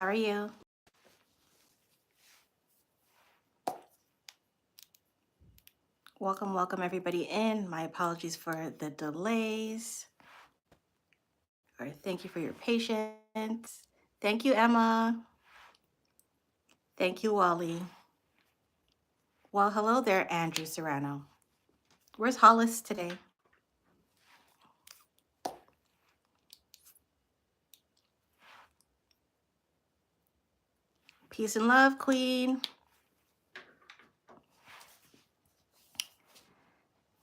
How are you? Welcome, welcome everybody in. My apologies for the delays. Or thank you for your patience. Thank you, Emma. Thank you, Wally. Well, hello there, Andrew Serrano. Where's Hollis today? Peace and love, Queen.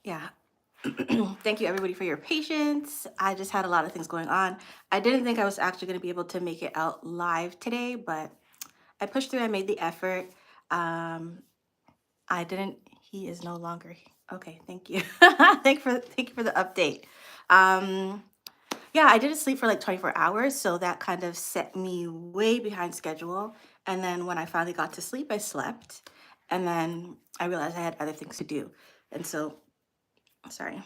Yeah. Thank you, everybody, for your patience. I just had a lot of things going on. I didn't think I was actually going to be able to make it out live today, but I pushed through. I made the effort. Um, I didn't. He is no longer. Okay, thank you. Thank you for the update. Um, yeah, I didn't sleep for like 24 hours, so that kind of set me way behind schedule. And then when I finally got to sleep, I slept, and then I realized I had other things to do. And so, sorry,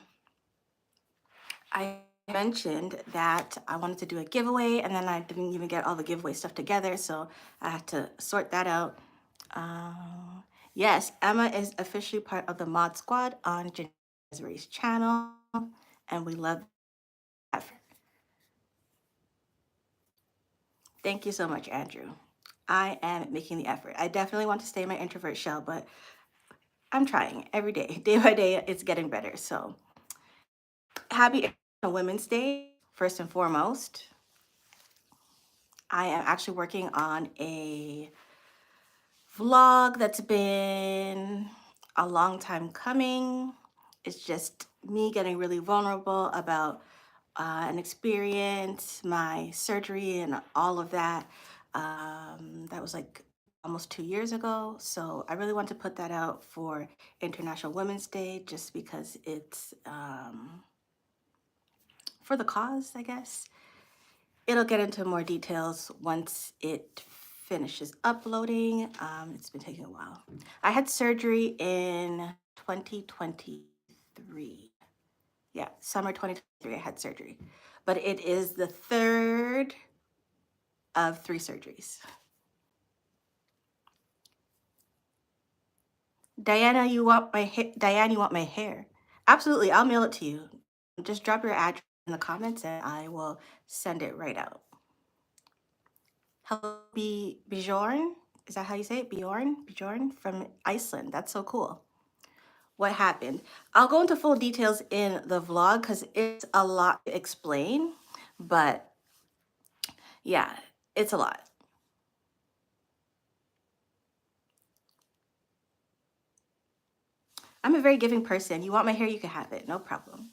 I mentioned that I wanted to do a giveaway, and then I didn't even get all the giveaway stuff together, so I had to sort that out. Um, yes, Emma is officially part of the mod squad on Desiree channel, and we love that. Thank you so much, Andrew. I am making the effort. I definitely want to stay in my introvert shell, but I'm trying every day. Day by day, it's getting better. So happy International Women's Day, first and foremost. I am actually working on a vlog that's been a long time coming. It's just me getting really vulnerable about an experience, my surgery, and all of that. That was like almost 2 years ago. So I really want to put that out for International Women's Day just because it's for the cause, I guess. It'll get into more details once it finishes uploading. It's been taking a while. I had surgery in 2023. Yeah, summer 2023, I had surgery. But it is the third of 3 surgeries. Diane, you want my hair? Absolutely, I'll mail it to you. Just drop your address in the comments and I will send it right out. Hello, Bjorn. Is that how you say it? Bjorn from Iceland. That's so cool. What happened? I'll go into full details in the vlog because it's a lot to explain. But yeah, it's a lot. I'm a very giving person. You want my hair, you can have it. No problem.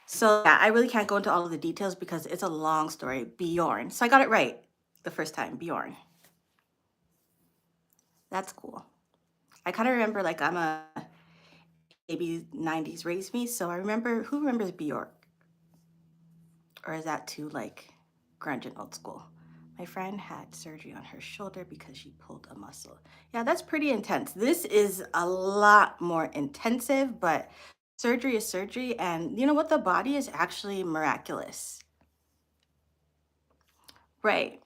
So yeah, I really can't go into all of the details because it's a long story. Bjorn. So I got it right the first time. Bjorn. That's cool. I kind of remember like I'm a maybe 90s raised me, so I remember who remembers Bjork? Or is that too like grunge and old school? My friend had surgery on her shoulder because she pulled a muscle. Yeah, that's pretty intense. This is a lot more intensive, but surgery is surgery. And you know what? The body is actually miraculous. Right.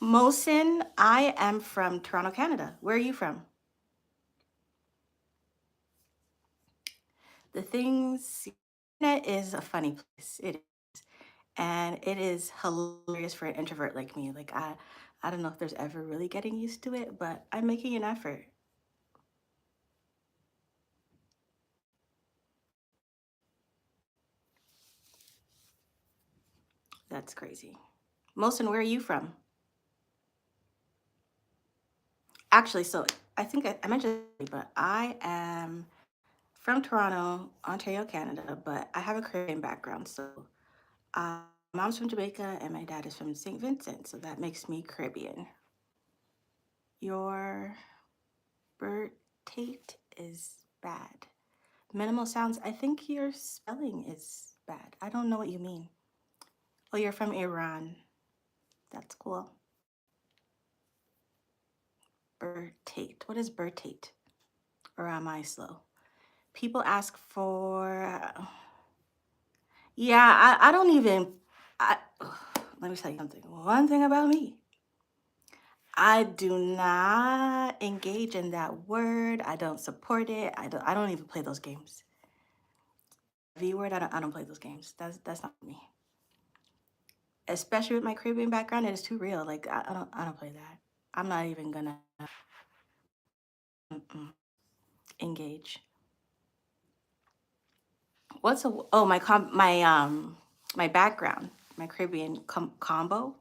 Mosin, I am from Toronto, Canada. Where are you from? The things, internet is a funny place. It is. And it is hilarious for an introvert like me. Like I don't know if there's ever really getting used to it, but I'm making an effort. That's crazy. Mosin, where are you from? Actually, so I think I mentioned, but I am from Toronto, Ontario, Canada, but I have a Caribbean background. So mom's from Jamaica and my dad is from St. Vincent. So that makes me Caribbean. Your Bert Tate is bad. Minimal sounds. I think your spelling is bad. I don't know what you mean. Oh, you're from Iran. That's cool. Bertate. What is Bertate? Or am I slow? People ask for. Yeah, I don't even, I, let me tell you something. One thing about me, I do not engage in that word. I don't support it. I don't even play those games. V word, I don't play those games. That's not me. Especially with my Caribbean background, it is too real. Like I don't play that. I'm not even gonna mm-mm, engage. What's a oh my background, my Caribbean combo?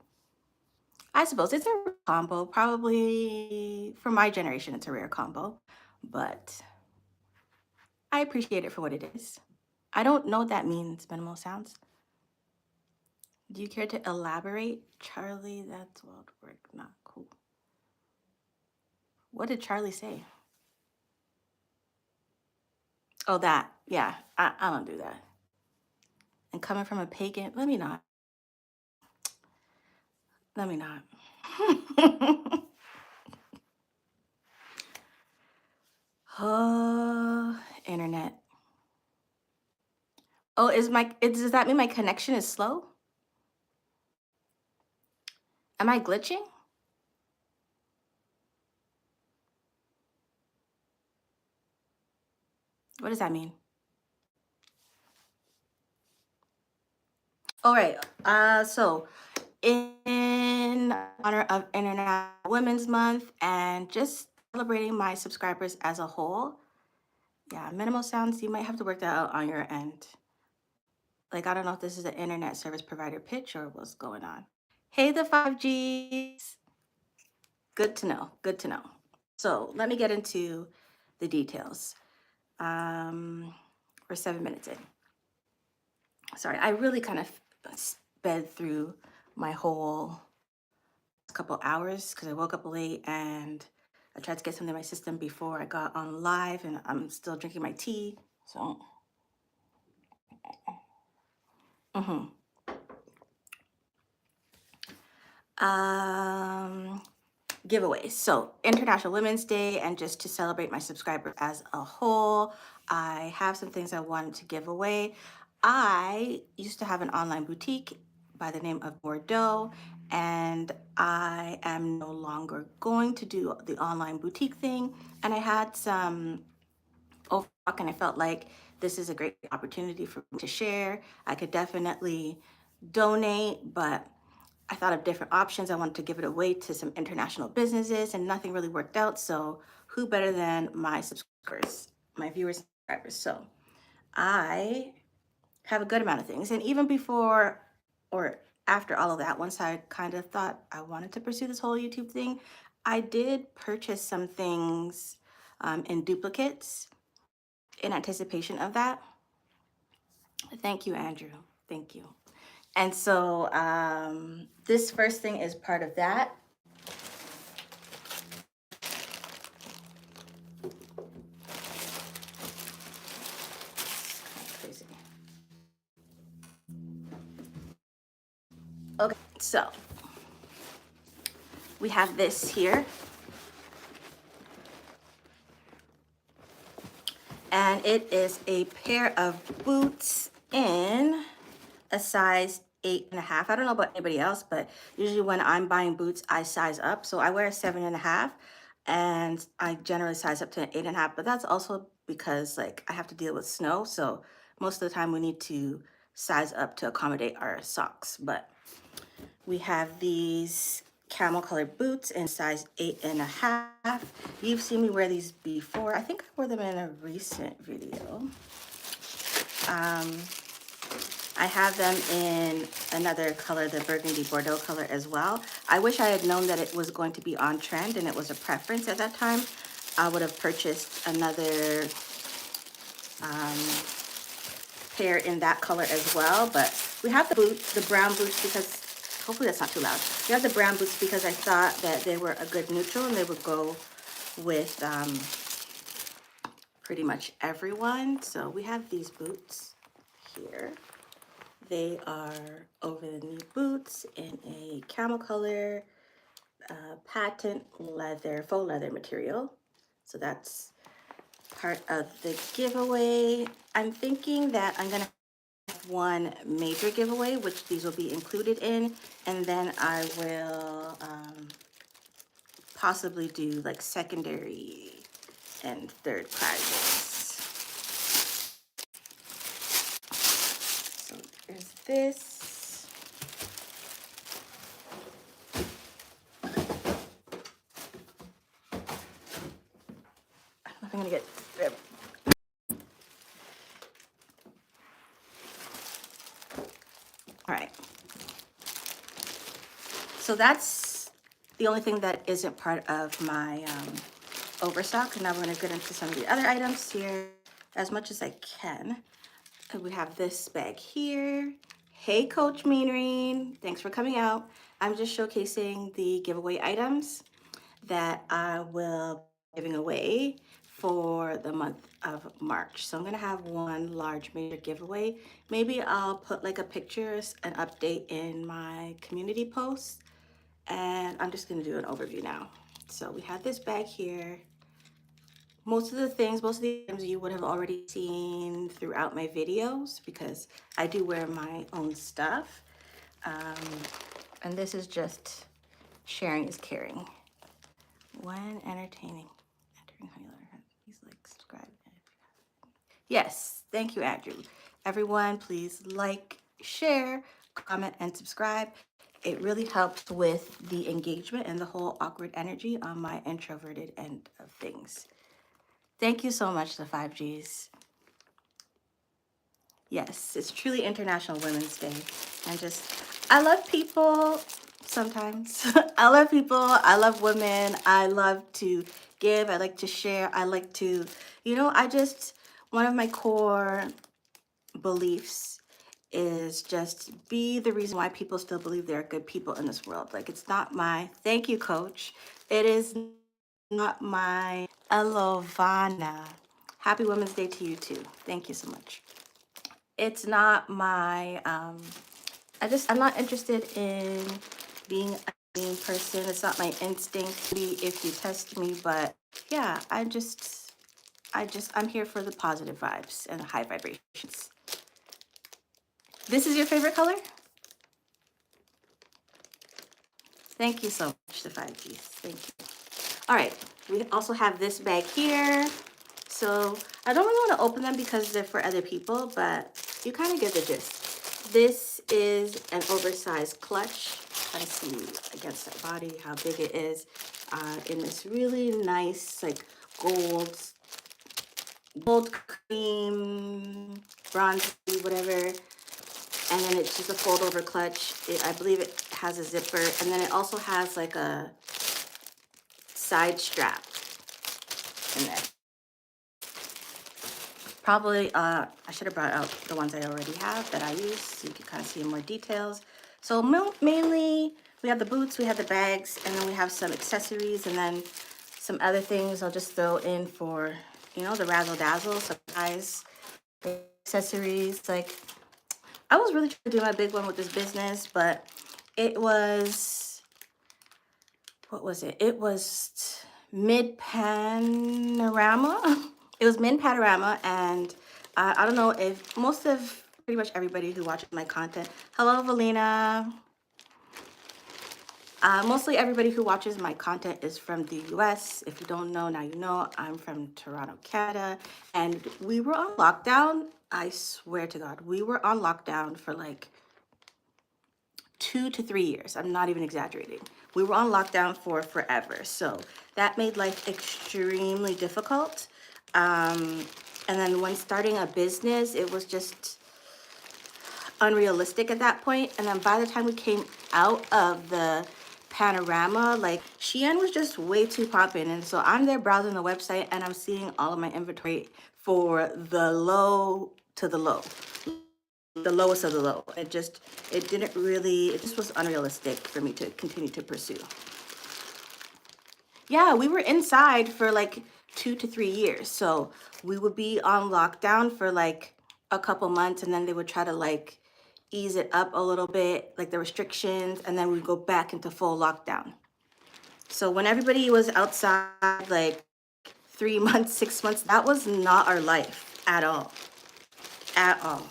I suppose it's a rare combo. Probably for my generation, it's a rare combo, but I appreciate it for what it is. I don't know what that means, minimal sounds. Do you care to elaborate? Charlie, that's wild work. Not cool. What did Charlie say? Oh, that. Yeah, I don't do that. And coming from a pagan, let me not. Let me not. Oh, internet. Oh, does that mean my connection is slow? Am I glitching? What does that mean? All right. So in honor of International Women's Month and just celebrating my subscribers as a whole, yeah, minimal sounds, you might have to work that out on your end. Like, I don't know if this is an internet service provider pitch or what's going on. Hey, the 5Gs. Good to know. Good to know. So let me get into the details. We're 7 minutes in. Sorry, I really kind of sped through my whole couple hours because I woke up late and I tried to get something in my system before I got on live, and I'm still drinking my tea. So, mhm. um, giveaways. So, International Women's Day, and just to celebrate my subscribers as a whole, I have some things I wanted to give away. I used to have an online boutique by the name of Bordeaux, and I am no longer going to do the online boutique thing. And I had some overstock, and I felt like this is a great opportunity for me to share. I could definitely donate, but I thought of different options. I wanted to give it away to some international businesses, and nothing really worked out. So, who better than my subscribers, my viewers, and subscribers? So, I have a good amount of things. And even before or after all of that, once I kind of thought I wanted to pursue this whole YouTube thing, I did purchase some things in duplicates in anticipation of that. Thank you, Andrew. Thank you. And so this first thing is part of that. Crazy. Okay, so we have this here, and it is a pair of boots in a size 8.5. I don't know about anybody else, but usually when I'm buying boots, I size up. So I wear a 7.5, and I generally size up to an 8.5. But that's also because like I have to deal with snow, so most of the time we need to size up to accommodate our socks. But we have these camel colored boots in size 8.5. You've seen me wear these before. I think I wore them in a recent video. I have them in another color, the burgundy Bordeaux color as well. I wish I had known that it was going to be on trend and it was a preference at that time. I would have purchased another pair in that color as well. But we have the boots, the brown boots, because hopefully that's not too loud. We have the brown boots because I thought that they were a good neutral and they would go with pretty much everyone. So we have these boots here. They are over the knee boots in a camel color, patent leather, faux leather material. So that's part of the giveaway. I'm thinking that I'm gonna one major giveaway, which these will be included in, and then I will possibly do like secondary and third prizes. So there's this. I don't know if I'm gonna get there. All right. So that's the only thing that isn't part of my overstock. Now we're going to get into some of the other items here as much as I can. And we have this bag here. Hey, Coach Meanreen, thanks for coming out. I'm just showcasing the giveaway items that I will be giving away for the month of March. So I'm gonna have one large major giveaway. Maybe I'll put like a picture, an update in my community post, and I'm just gonna do an overview now. So we have this bag here. Most of the items you would have already seen throughout my videos because I do wear my own stuff. And this is just sharing is caring. When entertaining, entering honey letter, please like, subscribe. Yes, thank you, Andrew. Everyone, please like, share, comment, and subscribe. It really helps with the engagement and the whole awkward energy on my introverted end of things. Thank you so much, the 5Gs. Yes, it's truly International Women's Day. I love people sometimes. I love people. I love women. I love to give. I like to share. I like to, one of my core beliefs is just be the reason why people still believe there are good people in this world. Like, it's not my, thank you, Coach. It is not my Elovana. Happy Women's Day to you too. Thank you so much. It's not my, I'm not interested in being a mean person. It's not my instinct to be if you test me, but yeah, I'm here for the positive vibes and the high vibrations. This is your favorite color? Thank you so much, the 5Gs. Thank you. All right, we also have this bag here. So I don't really want to open them because they're for other people, but you kind of get the gist. This is an oversized clutch. Try to see against that body how big it is, in this really nice like gold cream, bronzy, whatever. And then it's just a fold over clutch. I believe it has a zipper, and then it also has like a side strap in there. Probably, I should have brought out the ones I already have that I use so you can kind of see more details. So mainly we have the boots, we have the bags, and then we have some accessories, and then some other things I'll just throw in for, the razzle dazzle, surprise accessories. Like, I was really trying to do my big one with this business, but it was, what was it? It was mid panorama. It was mid panorama, and I don't know if pretty much everybody who watches my content. Hello, Valina. Mostly everybody who watches my content is from the US. If you don't know, now you know. I'm from Toronto, Canada, and we were on lockdown. I swear to God, we were on lockdown for like 2 to 3 years. I'm not even exaggerating. We were on lockdown for forever. So that made life extremely difficult. And then when starting a business, it was just unrealistic at that point. And then by the time we came out of the panorama, like, Shein was just way too popping. And so I'm there browsing the website and I'm seeing all of my inventory for the low to the low. The lowest of the low. It just was unrealistic for me to continue to pursue. Yeah, we were inside for like 2 to 3 years. So we would be on lockdown for like a couple months, and then they would try to like ease it up a little bit, like the restrictions, and then we'd go back into full lockdown. So when everybody was outside like 3 months, 6 months, that was not our life at all. At all.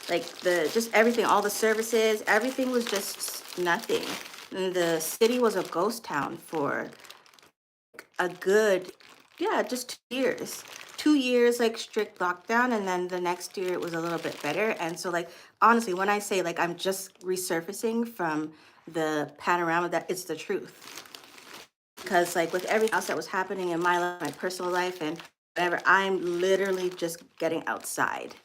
Like just everything, all the services, everything was just nothing. And the city was a ghost town for a good, yeah, just 2 years. 2 years like strict lockdown, and then the next year it was a little bit better. And so like honestly, when I say like I'm just resurfacing from the panorama, that it's the truth. Because like with everything else that was happening in my life, my personal life and whatever, I'm literally just getting outside.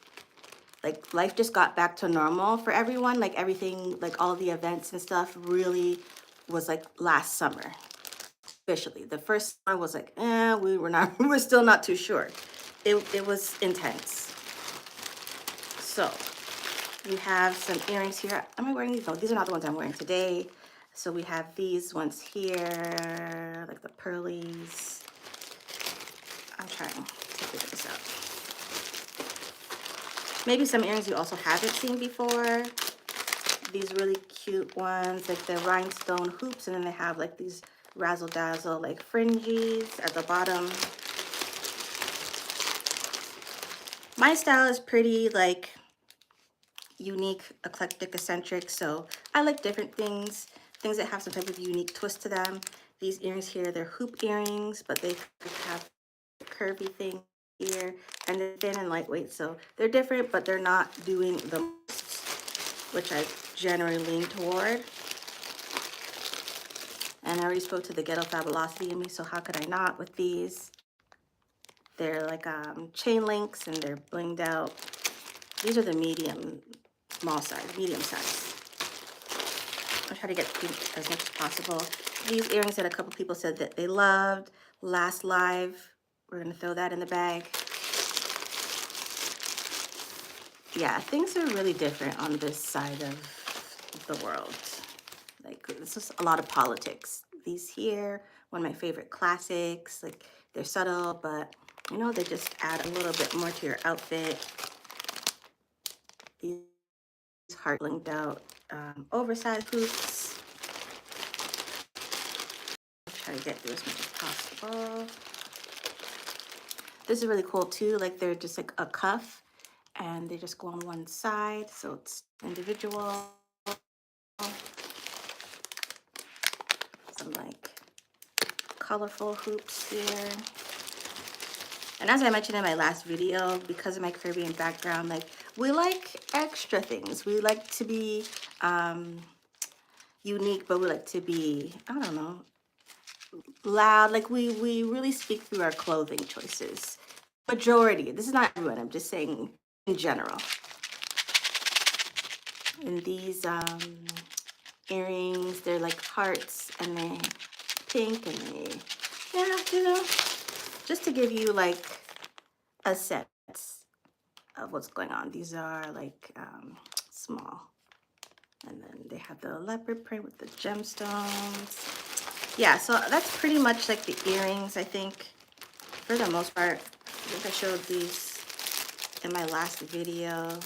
Like life just got back to normal for everyone. Like everything, like all the events and stuff really was like last summer. Officially, the first summer was like, we were not, we were still not too sure. It was intense. So we have some earrings here. Am I wearing these? No, these are not the ones I'm wearing today. So we have these ones here, like the pearlies. I'm trying to figure this out. Maybe some earrings you also haven't seen before. These really cute ones, like the rhinestone hoops, and then they have like these razzle dazzle like fringes at the bottom. My style is pretty like unique, eclectic, eccentric, so I like different things that have some type of unique twist to them. These earrings here, they're hoop earrings, but they have a curvy thing here, and they're thin and lightweight, so they're different, but they're not doing the most, which I generally lean toward. And I already spoke to the ghetto fabulosity in me, so how could I not with these? They're like chain links, and they're blinged out. These are the small size, medium size. I'll try to get as much as possible. These earrings that a couple people said that they loved. Last live, we're gonna throw that in the bag. Yeah, things are really different on this side of the world. Like, it's just a lot of politics. These here, one of my favorite classics. Like, they're subtle, but you know, they just add a little bit more to your outfit. These heart blinked out oversized hoops. I'll try to get through as much as possible. This is really cool too. Like, they're just like a cuff, and they just go on one side, so it's individual. Some like colorful hoops here. And as I mentioned in my last video, because of my Caribbean background, like we like extra things. We like to be unique, but we like to be, I don't know, loud. Like we really speak through our clothing choices. Majority, this is not everyone, I'm just saying in general. And these earrings, they're like hearts, and they're pink, and they, yeah, you know, just to give you like a sense of what's going on. These are like small, and then they have the leopard print with the gemstones. Yeah, so that's pretty much like the earrings, I think, for the most part. I think I showed these in my last video.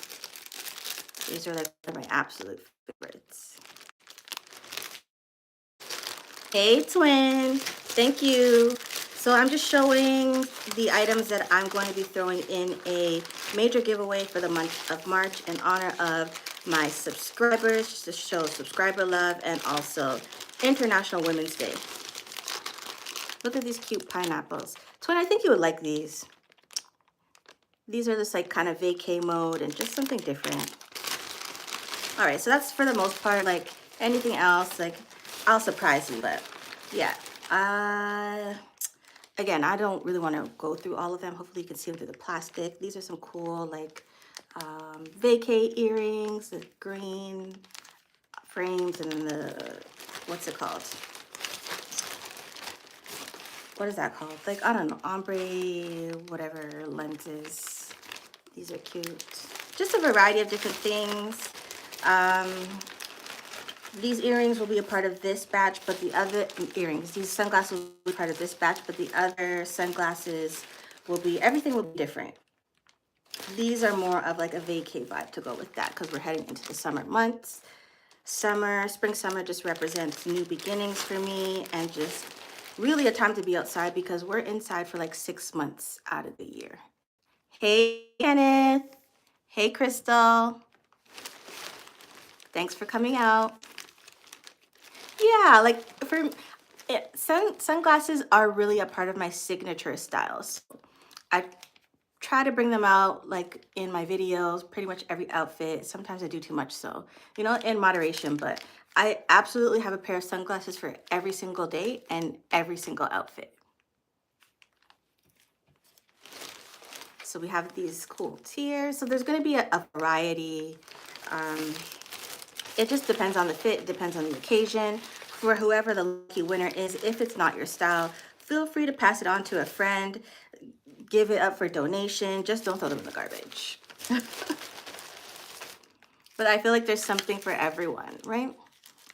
These are like my absolute favorites. Hey, twin. Thank you. So I'm just showing the items that I'm going to be throwing in a major giveaway for the month of March in honor of my subscribers, just to show subscriber love, and also International Women's Day. Look at these cute pineapples. Twin, I think you would like these. These are just like kind of vacay mode and just something different. All right, so that's for the most part. Like anything else, like I'll surprise you, but yeah. Again, I don't really want to go through all of them. Hopefully you can see them through the plastic. These are some cool like vacay earrings, the green frames, and then the, what's it called? What is that called? Like, I don't know, ombre, whatever lenses. These are cute. Just a variety of different things. These earrings will be a part of this batch, but the other these sunglasses will be part of this batch, but the other sunglasses will be, everything will be different. These are more of like a vacay vibe to go with that, because we're heading into the summer months. Spring, summer just represents new beginnings for me, and just really a time to be outside, because we're inside for like 6 months out of the year. Hey, Kenneth. Hey, Crystal. Thanks for coming out. Yeah, like sunglasses are really a part of my signature styles. I try to bring them out like in my videos, pretty much every outfit. Sometimes I do too much, so in moderation, but I absolutely have a pair of sunglasses for every single day and every single outfit. So we have these cool tiers. So there's going to be a variety. Um, it just depends on the fit, depends on the occasion. For whoever the lucky winner is, if it's not your style, feel free to pass it on to a friend, give it up for donation. Just don't throw them in the garbage. But I feel like there's something for everyone, right?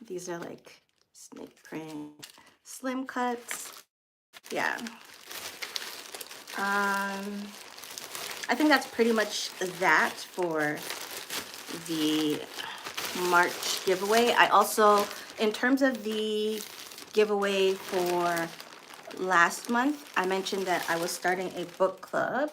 These are like snake print, slim cuts. Yeah. I think that's pretty much that for the March giveaway. I also, in terms of the giveaway for last month, I mentioned that I was starting a book club.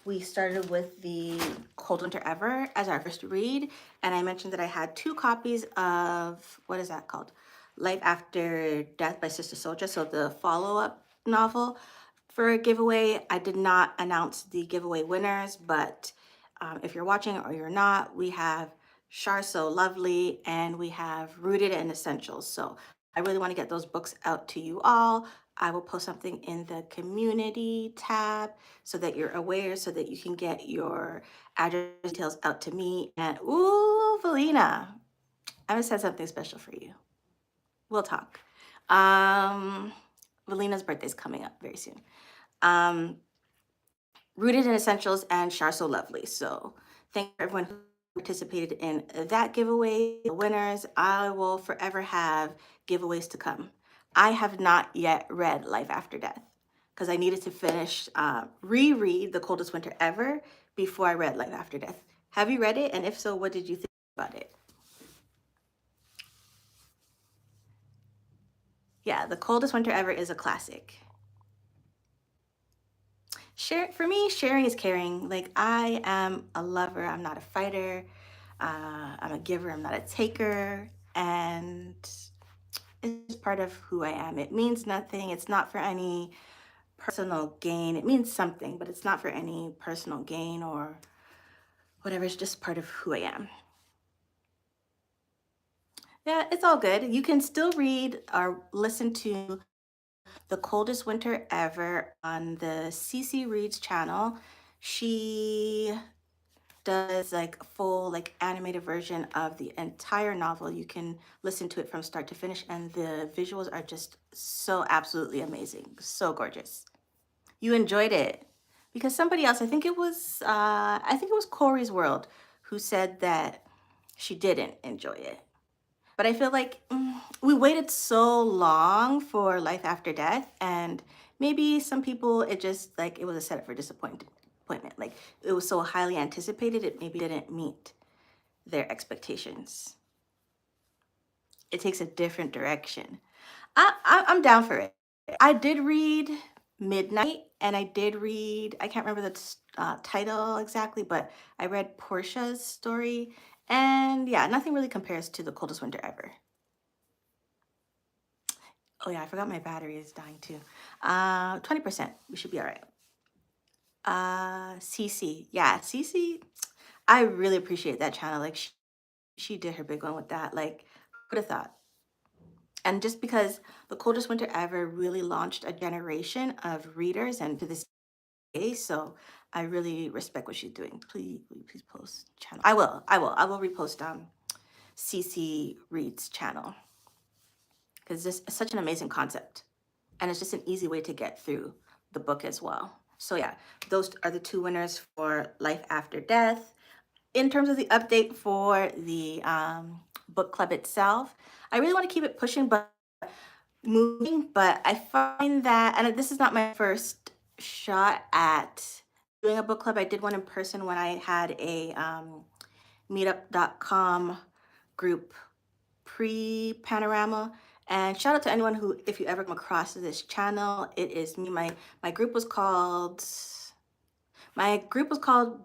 We started with the Cold Winter Ever as our first read, and I mentioned that I had 2 copies of, what is that called? Life After Death by Sister Soldier, so the follow-up novel for a giveaway. I did not announce the giveaway winners, but if you're watching or you're not, we have Char So Lovely and we have Rooted in Essentials. So I really want to get those books out to you all. I will post something in the community tab so that you're aware, so that you can get your address details out to me. And ooh, Valina, I'm gonna set something special for you. We'll talk. Valina's birthday's coming up very soon. Rooted in Essentials and Char So Lovely. So thank you everyone who participated in that giveaway. The winners, I will forever have giveaways to come. I have not yet read Life After Death because I needed to finish, reread The Coldest Winter Ever before I read Life After Death. Have you read it? And if so, what did you think about it? Yeah, The Coldest Winter Ever is a classic. For me, sharing is caring. Like, I am a lover, I'm not a fighter. I'm a giver, I'm not a taker. And it's part of who I am. It means nothing. It's not for any personal gain. It means something, but it's not for any personal gain or whatever. It's just part of who I am. Yeah, it's all good. You can still read or listen to The Coldest Winter Ever on the CC Reads channel. She does like a full like animated version of the entire novel. You can listen to it from start to finish, and the visuals are just so absolutely amazing, so gorgeous. You enjoyed it because somebody else, I think it was Corey's World, who said that she didn't enjoy it. But I feel like we waited so long for Life After Death, and maybe some people, it was a setup for disappointment. Like, it was so highly anticipated, it maybe didn't meet their expectations. It takes a different direction. I'm down for it. I did read Midnight, and I can't remember the title exactly, but I read Portia's story, and yeah, nothing really compares to The Coldest Winter Ever. Oh yeah, I forgot my battery is dying too. 20%. We should be all right. CC. Yeah, CC. I really appreciate that channel. Like she did her big one with that. Like, who would have thought? And just because The Coldest Winter Ever really launched a generation of readers, and to this day, so I really respect what she's doing. Please, please post channel. I will repost CC Reads channel because this is such an amazing concept. And it's just an easy way to get through the book as well. So yeah, those are the 2 winners for Life After Death. In terms of the update for the book club itself, I really want to keep it pushing, but moving. But I find that, and this is not my first shot at doing a book club. I did one in person when I had a meetup.com group pre-panorama. And shout out to anyone who, if you ever come across this channel, it is me. My group was called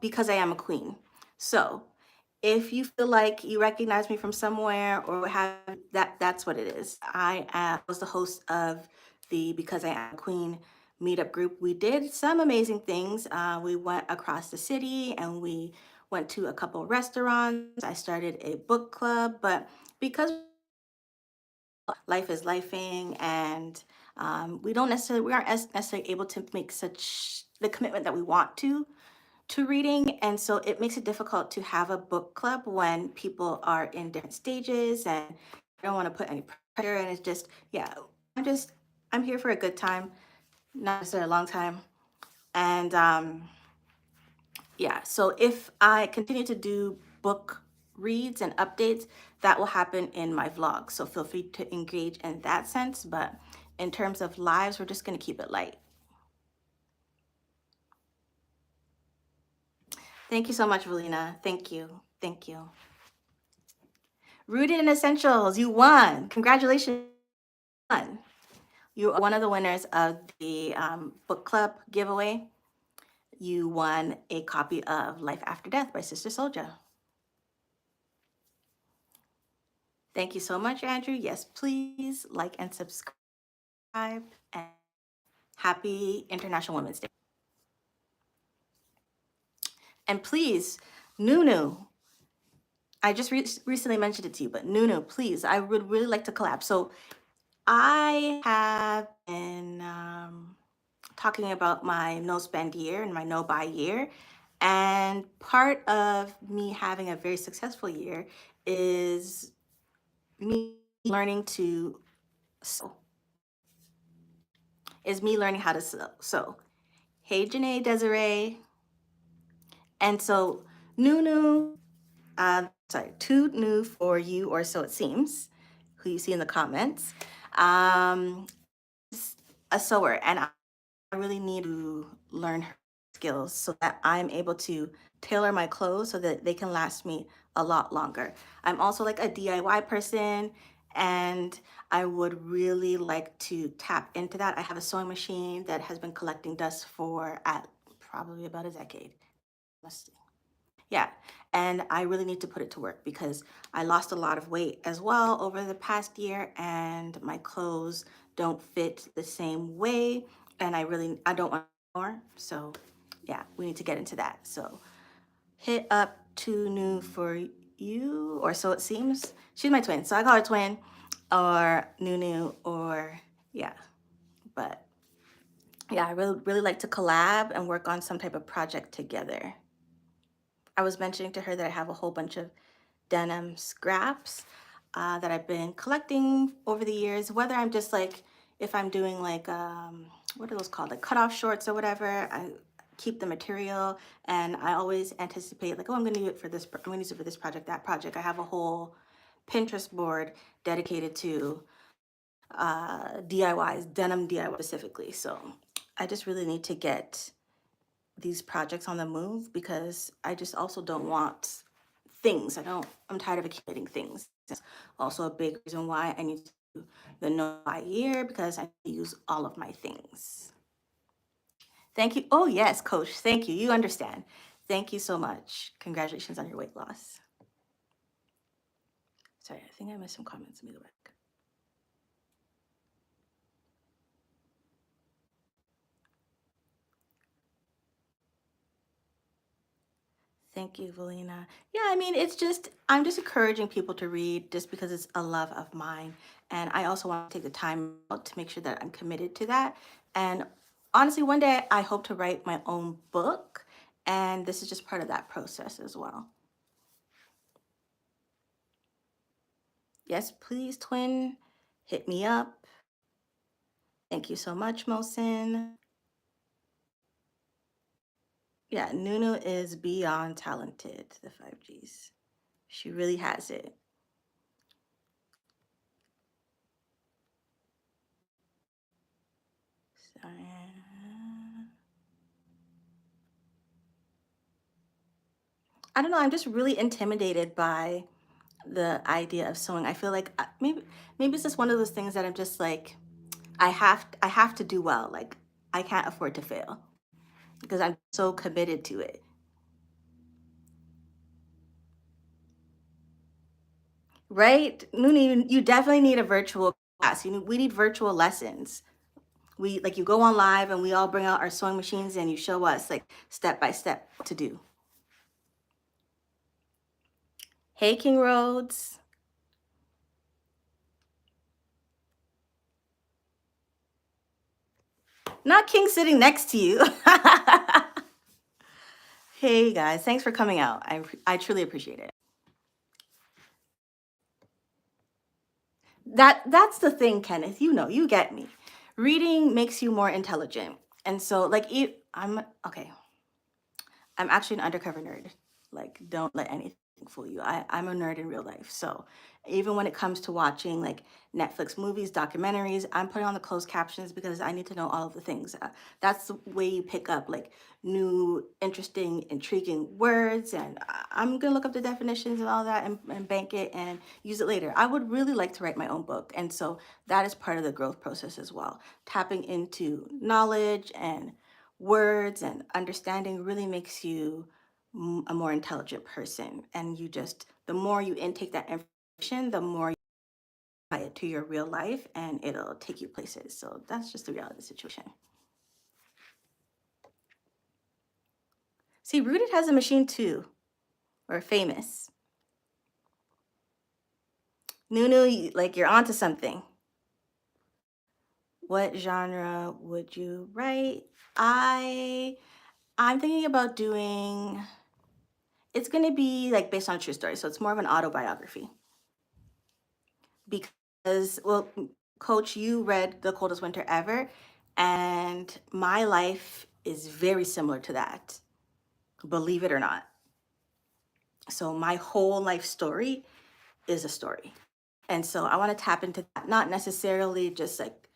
Because I Am a Queen. So If you feel like you recognize me from somewhere or have that, that's what it is. Was the host of the Because I Am a Queen meetup group. We did some amazing things. We went across the city and we went to a couple restaurants. I started a book club, but because life is lifing and we aren't necessarily able to make such the commitment that we want to reading. And so it makes it difficult to have a book club when people are in different stages and I don't want to put any pressure. And it's just, yeah, I'm just, I'm here for a good time, not necessarily a long time. And yeah, so if I continue to do book reads and updates, that will happen in my vlog. So feel free to engage in that sense. But in terms of lives, we're just going to keep it light. Thank you so much, Valina. Thank you. Thank you. Rooted in Essentials, you won. Congratulations. You are one of the winners of the book club giveaway. You won a copy of Life After Death by Sister Soldier. Thank you so much, Andrew. Yes, please like and subscribe. And happy International Women's Day. And please, Nunu, I just recently mentioned it to you, but Nunu, please, I would really like to collab. So I have been talking about my no spend year and my no buy year. And part of me having a very successful year is me learning to sew, is me learning how to sew. So, hey, Janae, Desiree. And so, Nunu, too new for you, or so it seems, who you see in the comments, is a sewer. And I really need to learn her skills so that I'm able to tailor my clothes so that they can last me a lot longer. I'm also like a DIY person and I would really like to tap into that. I have a sewing machine that has been collecting dust for at probably about a decade. Let's see. Yeah, and I really need to put it to work because I lost a lot of weight as well over the past year and my clothes don't fit the same way and I don't want more. So yeah, we need to get into that. So hit up Too New for You, or so it seems. She's my twin, so I call her twin or Nunu or yeah. But yeah, I really like to collab and work on some type of project together. I was mentioning to her that I have a whole bunch of denim scraps that I've been collecting over the years, whether I'm just like, if I'm doing like, what are those called? Like cutoff shorts or whatever, I keep the material and I always anticipate like, oh, I'm gonna use it for this, I'm gonna use it for this project, that project. I have a whole Pinterest board dedicated to DIYs, denim DIY specifically. So I just really need to get these projects on the move because I just also don't want things. I'm tired of accumulating things. That's also a big reason why I need to do the no buy year because I use all of my things. Thank you. Oh, yes, coach. Thank you. You understand. Thank you so much. Congratulations on your weight loss. Sorry, I think I missed some comments. Let me go back. Thank you, Valina. Yeah, I mean, I'm just encouraging people to read just because it's a love of mine. And I also want to take the time out to make sure that I'm committed to that. And honestly, one day I hope to write my own book. And this is just part of that process as well. Yes, please, twin, hit me up. Thank you so much, Mosin. Yeah, Nunu is beyond talented, the 5Gs. She really has it. Sorry. I don't know, I'm just really intimidated by the idea of sewing. I feel like maybe it's just one of those things that I'm just like I have to do well. Like I can't afford to fail because I'm so committed to it. right? Nuni, you definitely need a virtual class. We need virtual lessons. We like you go on live and we all bring out our sewing machines and you show us like step by step what to do. Hey, King Rhodes. Not King sitting next to you. Hey guys, thanks for coming out. I truly appreciate it. That's the thing, Kenneth. You get me. Reading makes you more intelligent. And so like I'm okay. I'm actually an undercover nerd. Like, don't let anything fool you. I'm a nerd in real life. So even when it comes to watching like Netflix movies, documentaries, I'm putting on the closed captions because I need to know all of the things. That's the way you pick up like new, interesting, intriguing words. And I'm going to look up the definitions and all that and bank it and use it later. I would really like to write my own book. And so that is part of the growth process as well. Tapping into knowledge and words and understanding really makes you a more intelligent person. And the more you intake that information, the more you apply it to your real life and it'll take you places. So that's just the reality of the situation. See, Rooted has a machine too, or Famous. Nunu, like you're onto something. What genre would you write? I'm thinking about doing, it's going to be like based on a true story. So it's more of an autobiography. Because, well, Coach, you read The Coldest Winter Ever, and my life is very similar to that, believe it or not. So my whole life story is a story. And so I want to tap into that, not necessarily just like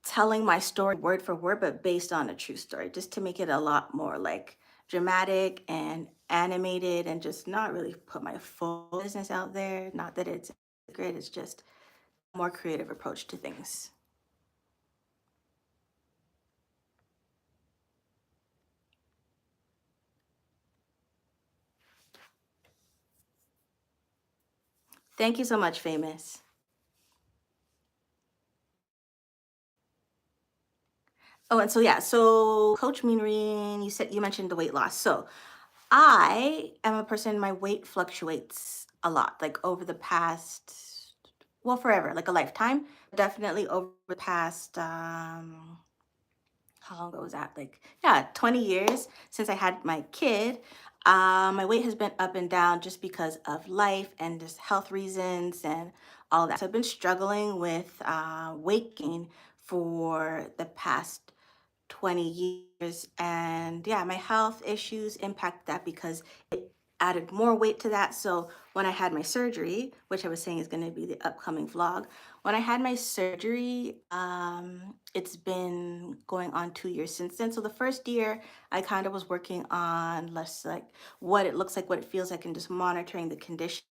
telling my story word for word, but based on a true story, just to make it a lot more like dramatic and animated and just not really put my full business out there. Not that it's great, it's just a more creative approach to things. Thank you so much, Famous. Oh, and so yeah, so Coach Meanreen, you mentioned the weight loss. So I am a person, my weight fluctuates a lot, like over the past, well, forever, like a lifetime. Definitely over the past how long ago was that? Like, yeah, 20 years since I had my kid. My weight has been up and down just because of life and just health reasons and all that. So I've been struggling with weight gain for the past 20 years. And yeah, my health issues impact that because it added more weight to that. So when I had my surgery, which I was saying is going to be the upcoming vlog, when I had my surgery, it's been going on 2 years since then. So the first year, I kind of was working on less like what it looks like, what it feels like, and just monitoring the condition.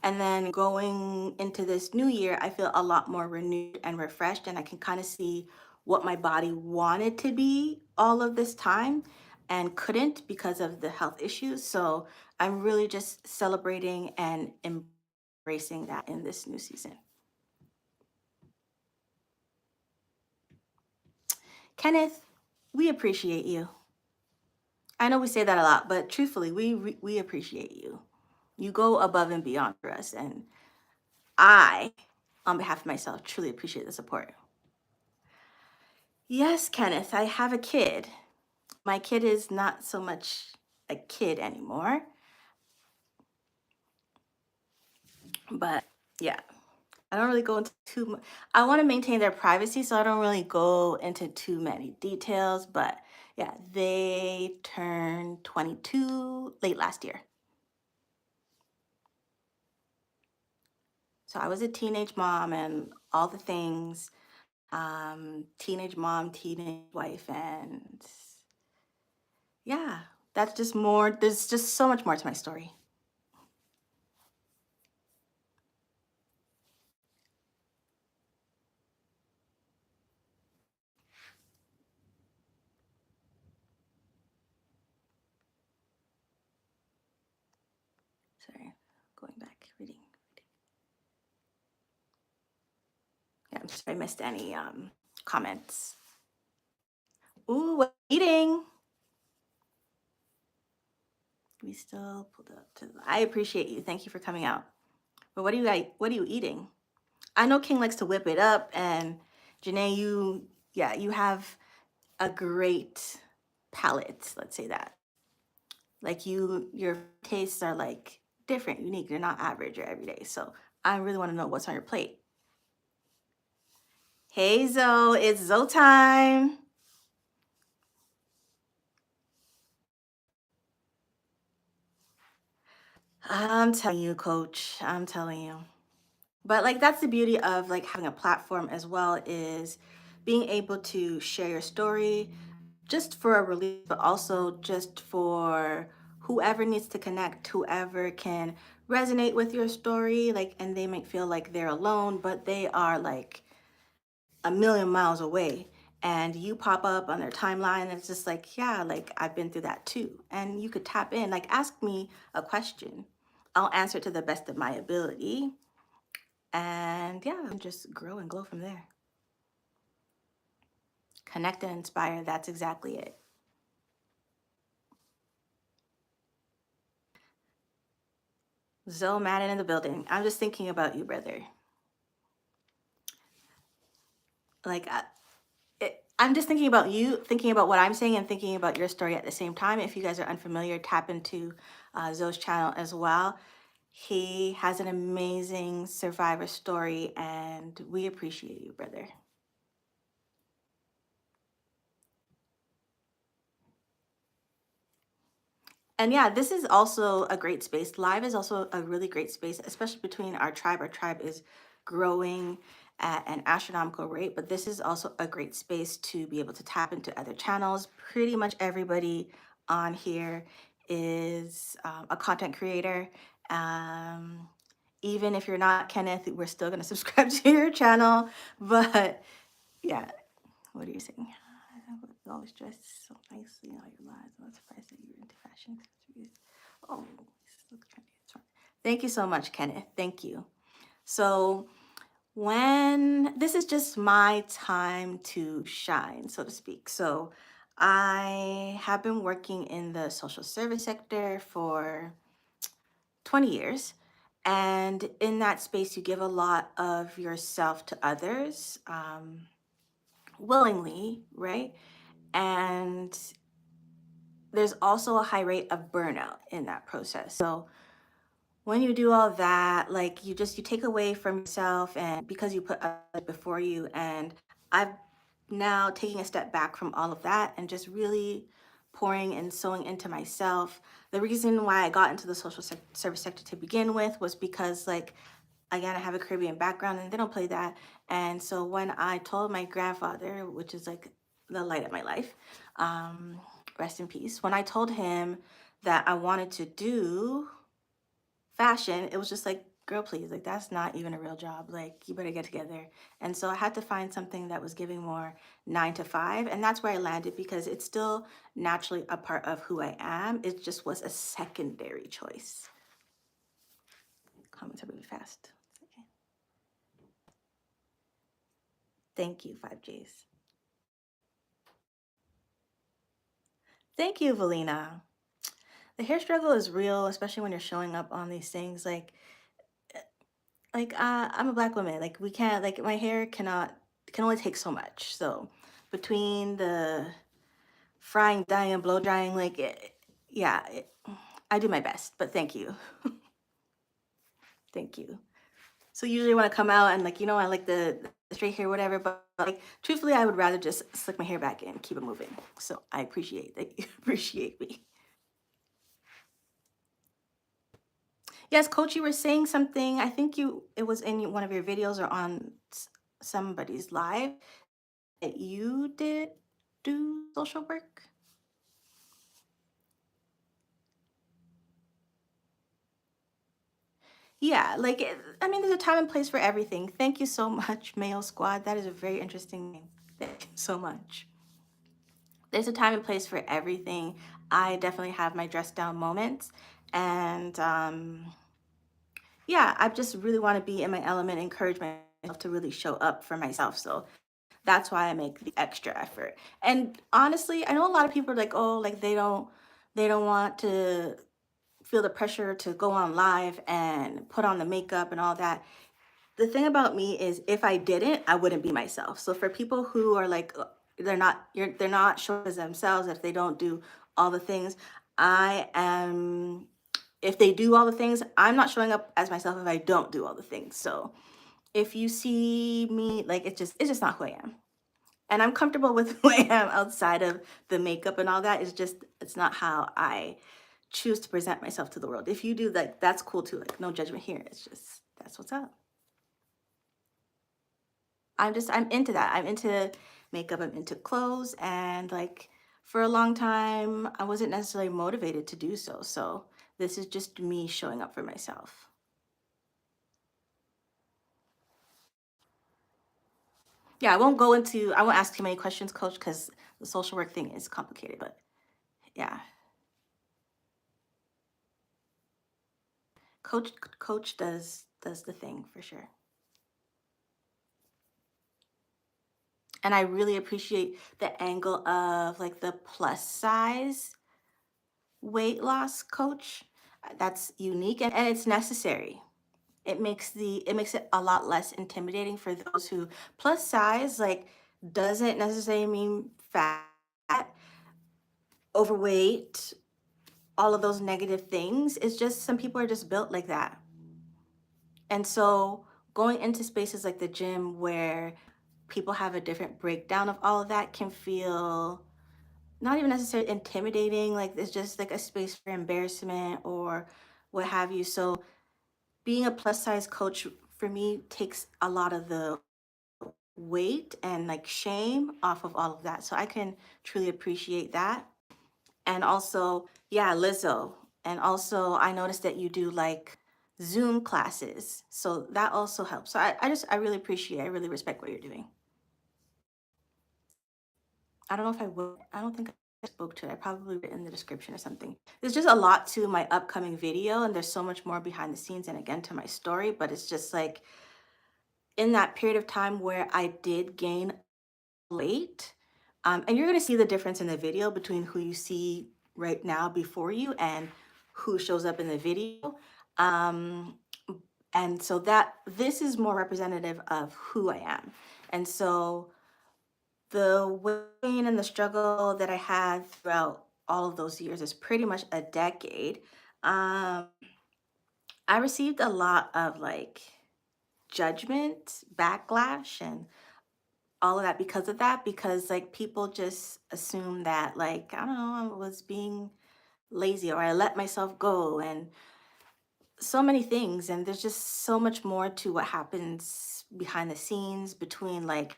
And then going into this new year, I feel a lot more renewed and refreshed, and I can kind of see what my body wanted to be all of this time and couldn't because of the health issues. So I'm really just celebrating and embracing that in this new season. Kenneth, we appreciate you. I know we say that a lot, but truthfully, we appreciate you. You go above and beyond for us, and I, on behalf of myself, truly appreciate the support. Yes, Kenneth, I have a kid. My kid is not so much a kid anymore, but yeah, I don't really go into too much. I want to maintain their privacy, so I don't really go into too many details, but yeah, they turned 22 late last year. So I was a teenage mom and all the things, teenage mom, teenage wife, and yeah, that's just more, there's just so much more to my story. Sorry, going back, reading. I'm sorry I missed any comments. Ooh, what eating? We still pulled up to. I appreciate you. Thank you for coming out. But what do you like? What are you eating? I know King likes to whip it up, and Janae, yeah, you have a great palate. Let's say that. Like your tastes are like different, unique. You're not average or everyday. So I really want to know what's on your plate. Hey Zoe, it's Zoe time. I'm telling you, coach. I'm telling you. But like that's the beauty of like having a platform as well is being able to share your story just for a release, but also just for whoever needs to connect, whoever can resonate with your story, like, and they might feel like they're alone, but they are like a million miles away. And you pop up on their timeline, and it's just like, yeah, like I've been through that too. And you could tap in, like, ask me a question. I'll answer it to the best of my ability. And yeah, and just grow and glow from there. Connect and inspire. That's exactly it. Zoe Madden in the building. I'm just thinking about you, brother. Like, I'm just thinking about you, thinking about what I'm saying, and thinking about your story at the same time. If you guys are unfamiliar, tap into Zoe's channel as well. He has an amazing survivor story, and we appreciate you, brother. And yeah, this is also a great space. Live is also a really great space, especially between our tribe. Our tribe is growing at an astronomical rate, but this is also a great space to be able to tap into other channels. Pretty much everybody on here is a content creator. Um, Even if you're not Kenneth, we're still going to subscribe to your channel. But yeah, what are you saying? You always dress so nicely all your lives. I'm not surprised that you're into fashion accessories. Oh, this looks trendy. It's fine. Thank you so much, Kenneth. Thank you. So when this is just my time to shine, so to speak. So I have been working in the social service sector for 20 years. And in that space, you give a lot of yourself to others willingly, right? And there's also a high rate of burnout in that process. So when you do all that, like you take away from yourself and because you put others before you. And I've now taking a step back from all of that and just really pouring and sewing into myself. The reason why I got into the service sector to begin with was because like again, I have a Caribbean background and they don't play that. And so when I told my grandfather, which is like the light of my life, um, rest in peace, when I told him that I wanted to do fashion, it was just like, girl, please, like that's not even a real job. Like you better get together. And so I had to find something that was giving more 9 to 5. And that's where I landed because it's still naturally a part of who I am. It just was a secondary choice. Comments are really fast. Thank you, 5Gs. Thank you, Valina. The hair struggle is real, especially when you're showing up on these things. I'm a black woman. Like we can't. Like my hair can only take so much. So between the frying, dyeing, and blow drying, yeah, I do my best. But thank you, thank you. So usually when I come out and like I like the straight hair, whatever. But like truthfully, I would rather just slick my hair back and keep it moving. So I appreciate that you appreciate me. Yes, coach, you were saying something. I think it was in one of your videos or on somebody's live that you did do social work. Yeah, I mean, there's a time and place for everything. Thank you so much, Mayo Squad. That is a very interesting name. Thank you so much. There's a time and place for everything. I definitely have my dress down moments. And yeah, I just really want to be in my element, encourage my to really show up for myself. So that's why I make the extra effort. And honestly, I know a lot of people are like, oh, like they don't want to feel the pressure to go on live and put on the makeup and all that. The thing about me is if I didn't, I wouldn't be myself. So for people who are like they're not sure as themselves if they don't do all the things, I am if they do all the things, I'm not showing up as myself if I don't do all the things. So if you see me like it's just not who I am. And I'm comfortable with who I am outside of the makeup and all that. It's not how I choose to present myself to the world. If you do, like, that's cool too. Like, no judgment here. It's just that's what's up. I'm into that. I'm into makeup, I'm into clothes, and like for a long time I wasn't necessarily motivated to do so. So this is just me showing up for myself. Yeah, I won't ask too many questions, coach, because the social work thing is complicated, but yeah. Coach does the thing for sure. And I really appreciate the angle of like the plus size weight loss coach. That's unique and it's necessary. It makes it a lot less intimidating for those who plus size like doesn't necessarily mean fat, overweight, all of those negative things. It's just some people are just built like that. And so going into spaces like the gym where people have a different breakdown of all of that can feel not even necessarily intimidating, like it's just like a space for embarrassment or what have you. So being a plus size coach for me takes a lot of the weight and like shame off of all of that. So I can truly appreciate that. And also, yeah, Lizzo. And also I noticed that you do like Zoom classes. So that also helps. So I really appreciate, I really respect what you're doing. I don't know if I will. I don't think I spoke to it. I probably wrote it in the description or something. There's just a lot to my upcoming video, and there's so much more behind the scenes and again to my story. But it's just like in that period of time where I did gain weight, and you're gonna see the difference in the video between who you see right now before you and who shows up in the video. Um, and so that this is more representative of who I am. And so the weight and the struggle that I had throughout all of those years is pretty much a decade. Um, I received a lot of like judgment, backlash, and all of that because of that, because like people just assume that like, I don't know, I was being lazy or I let myself go and so many things. And there's just so much more to what happens behind the scenes between like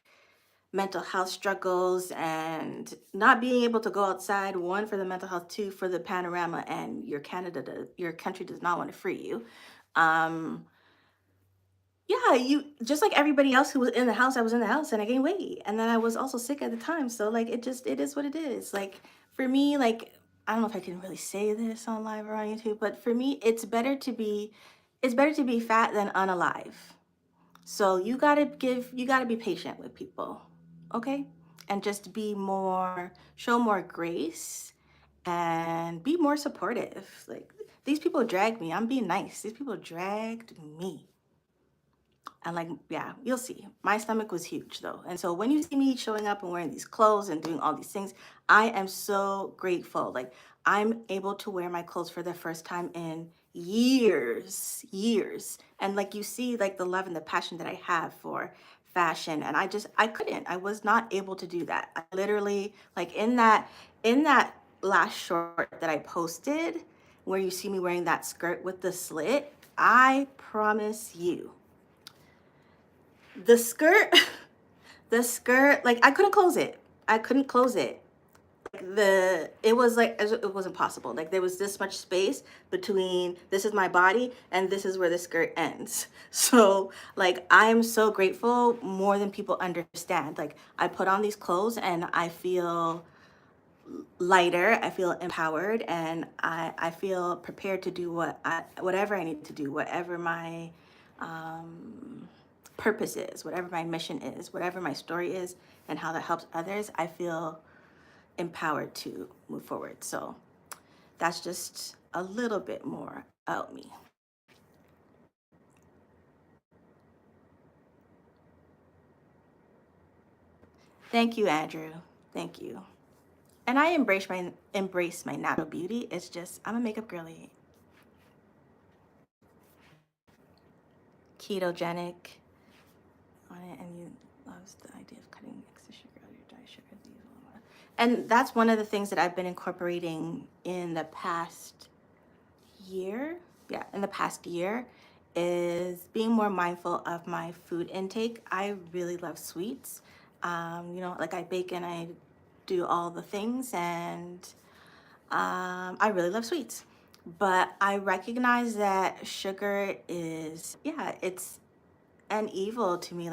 mental health struggles and not being able to go outside, one for the mental health, two for the panorama, and your country does not want to free you. um yeah, you just like everybody else who was in the house, I was in the house and I gained weight, and then I was also sick at the time, so like it is what it is. Like for me, like I don't know if I can really say this on live or on YouTube, but for me it's better to be fat than unalive. So you gotta be patient with people, okay? And just show more grace and be more supportive. Like these people dragged me. I'm being nice. These people dragged me. And like, yeah, you'll see. My stomach was huge though. And so when you see me showing up and wearing these clothes and doing all these things, I am so grateful. Like I'm able to wear my clothes for the first time in years, years. And like you see like the love and the passion that I have for fashion. And I was not able to do that. I literally like in that last short that I posted where you see me wearing that skirt with the slit, I promise you the skirt, the skirt, like I couldn't close it. I couldn't close it. Like it was like it wasn't possible. Like there was this much space between this is my body and this is where the skirt ends. So like I am so grateful more than people understand. Like I put on these clothes and I feel lighter, I feel empowered, and I feel prepared to do whatever I need to do, whatever my um purpose is, whatever my mission is, whatever my story is, and how that helps others, I feel empowered to move forward. So that's just a little bit more about me. Thank you, Andrew. Thank you. And I embrace my natural beauty. It's just I'm a makeup girly. Ketogenic on it, and you loves the idea of cutting excess sugar out of your diet. Sugar is evil. And that's one of the things that I've been incorporating in the past year. Yeah, in the past year is being more mindful of my food intake. I really love sweets. Like I bake and I do all the things, and I really love sweets. But I recognize that sugar is, yeah, it's an evil to me.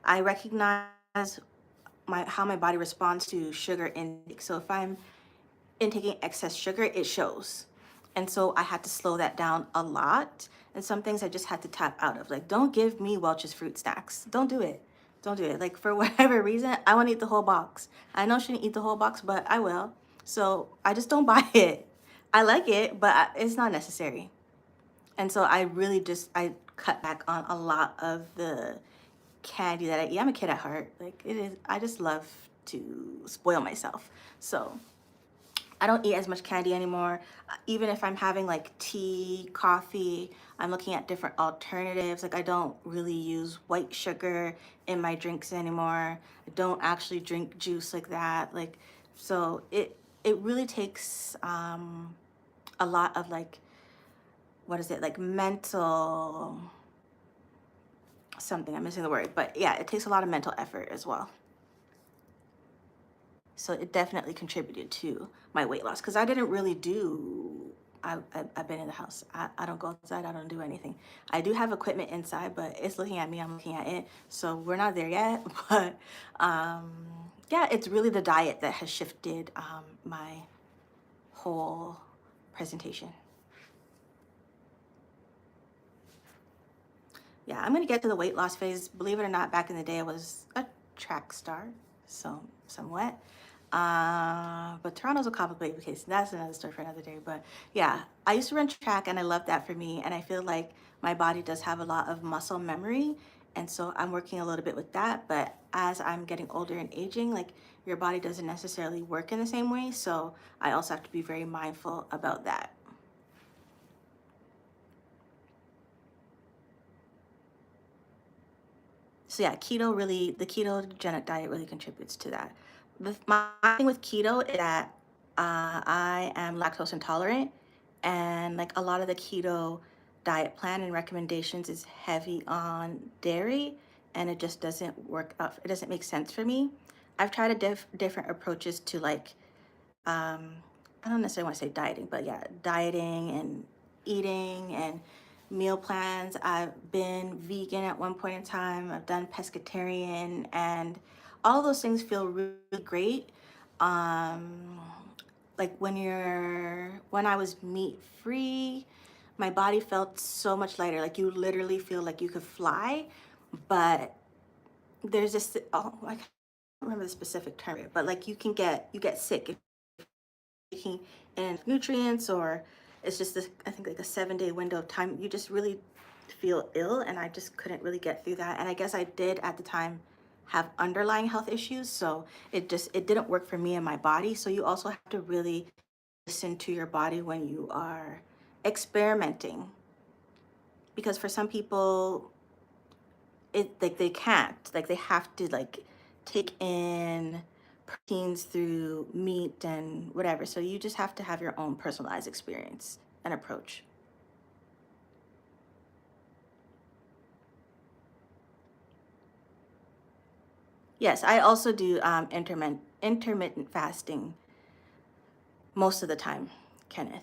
I recognize my how my body responds to sugar intake. So if I'm intaking excess sugar, it shows. And so I had to slow that down a lot. And some things I just had to tap out of. Like, don't give me Welch's fruit snacks. Don't do it. Don't do it. Like, for whatever reason, I want to eat the whole box. I know I shouldn't eat the whole box, but I will. So I just don't buy it. I like it, but it's not necessary. And so I cut back on a lot of the candy that I eat. I'm a kid at heart. Like, it is, I just love to spoil myself. So I don't eat as much candy anymore. Even if I'm having like tea, coffee, I'm looking at different alternatives. Like I don't really use white sugar in my drinks anymore. I don't actually drink juice like that. So it really takes a lot of like, what is it, like mental something. I'm missing the word, but yeah, it takes a lot of mental effort as well. So it definitely contributed to my weight loss because I didn't really do. I've been in the house. I don't go outside. I don't do anything. I do have equipment inside, but it's looking at me. I'm looking at it. So we're not there yet. But yeah, it's really the diet that has shifted my whole presentation. Yeah, I'm gonna get to the weight loss phase. Believe it or not, back in the day, I was a track star, so somewhat. But Toronto's a complicated case. That's another story for another day. But yeah, I used to run track, and I love that for me. And I feel like my body does have a lot of muscle memory, and so I'm working a little bit with that. But as I'm getting older and aging, like your body doesn't necessarily work in the same way. So I also have to be very mindful about that. So yeah, the ketogenic diet really contributes to that. My thing with keto is that I am lactose intolerant, and like a lot of the keto diet plan and recommendations is heavy on dairy, and it just doesn't work out. It doesn't make sense for me. I've tried different approaches to like um, I don't necessarily want to say dieting, but yeah, dieting and eating and meal plans. I've been vegan at one point in time. I've done pescatarian, and all those things feel really great. Um, like when I was meat free, my body felt so much lighter. Like you literally feel like you could fly, but there's this, oh, I can't remember the specific term, but like you get sick taking in nutrients, or it's just this, I think like a 7-day window of time, you just really feel ill, and I just couldn't really get through that. And I guess I did at the time have underlying health issues, so it didn't work for me and my body. So you also have to really listen to your body when you are experimenting, because for some people it like they can't, like they have to like take in proteins through meat and whatever. So you just have to have your own personalized experience and approach. Yes, I also do intermittent fasting most of the time, Kenneth,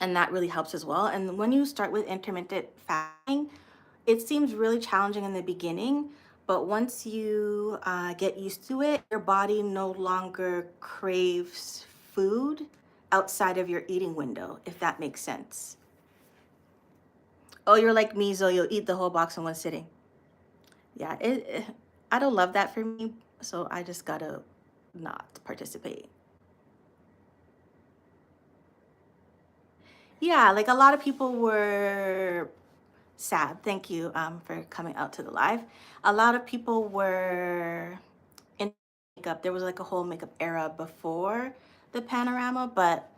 and that really helps as well. And when you start with intermittent fasting, it seems really challenging in the beginning, but once you get used to it, your body no longer craves food outside of your eating window, if that makes sense. Oh, you're like me, so you'll eat the whole box in one sitting. Yeah, I don't love that for me, so I just gotta not participate. Yeah, like a lot of people were sad. Thank you for coming out to the live. A lot of people were in makeup. There was like a whole makeup era before the panorama, but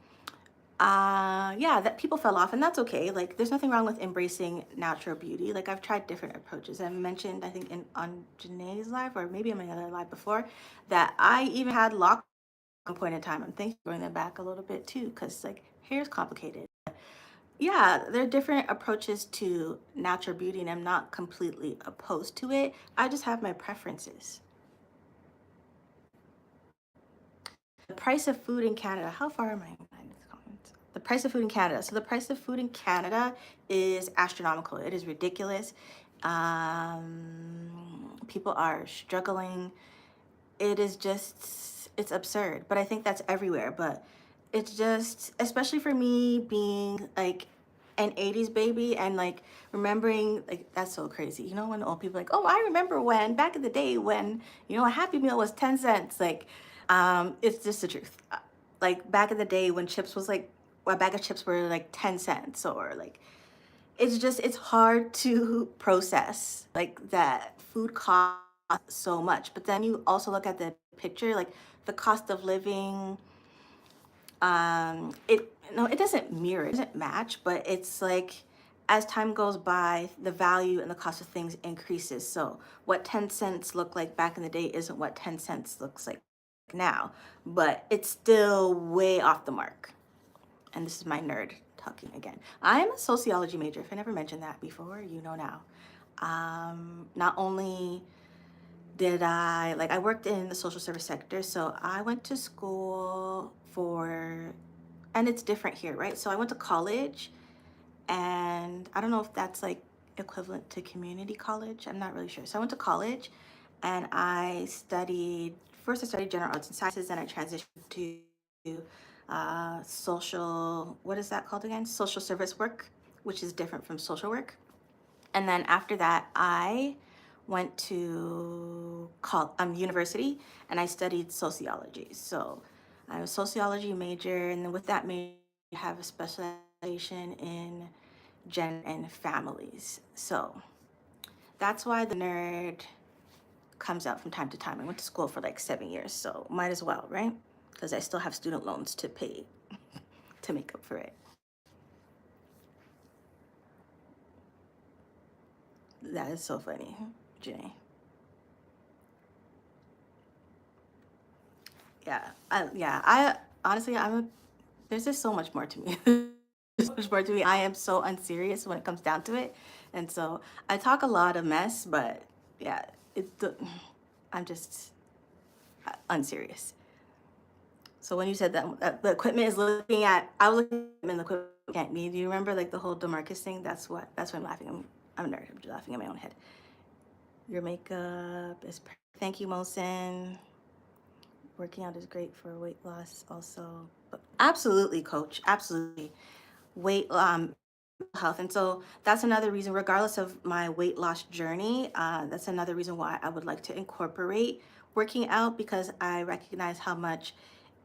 yeah, that people fell off, and that's okay. Like there's nothing wrong with embracing natural beauty. Like I've tried different approaches. I mentioned, I think in on Janae's live, or maybe in my other live before, that I even had lock at one point in time. I'm thinking of bringing that back a little bit too, because like hair's complicated. Yeah, there are different approaches to natural beauty, and I'm not completely opposed to it. I just have my preferences. The price of food in Canada. How far am I behind these comments? The price of food in Canada. So the price of food in Canada is astronomical. It is ridiculous. People are struggling. It is just, it's absurd. But I think that's everywhere. But it's just, especially for me being like an 80s baby, and like remembering, like that's so crazy. You know, when old people are like, oh, I remember when back in the day when, you know, a Happy Meal was 10 cents. Like, it's just the truth. Like back in the day when chips was like, a bag of chips were like 10 cents, or like, it's just, it's hard to process like that food costs so much. But then you also look at the picture, like the cost of living, it, no, it doesn't mirror, it doesn't match, but it's like as time goes by, the value and the cost of things increases. So what 10 cents looked like back in the day isn't what 10 cents looks like now, but it's still way off the mark. And this is my nerd talking again. I am a sociology major. If I never mentioned that before, you know now. Not only did I, like, I worked in the social service sector, so I went to school for, and it's different here, right? So I went to college, and I don't know if that's like equivalent to community college. I'm not really sure. So I went to college, and I studied, first I studied general arts and sciences, then I transitioned to social, what is that called again? Social service work, which is different from social work. And then after that, I went to university, and I studied sociology. So I'm a sociology major, and then with that major, I have a specialization in gender and families. So that's why the nerd comes out from time to time. I went to school for like 7 years, so might as well, right? Because I still have student loans to pay to make up for it. That is so funny, Janae. I honestly, there's just so much more to me. There's so much more to me. I am so unserious when it comes down to it. And so I talk a lot of mess, but yeah, I'm just unserious. So when you said that the equipment is looking at, I was looking at the equipment at me. Do you remember like the whole DeMarcus thing? That's why I'm laughing. I'm a nerd. I'm just laughing in my own head. Your makeup is perfect. Thank you, Mosin. Working out is great for weight loss also. But absolutely, coach. Absolutely. Weight health. And so that's another reason, regardless of my weight loss journey, that's another reason why I would like to incorporate working out, because I recognize how much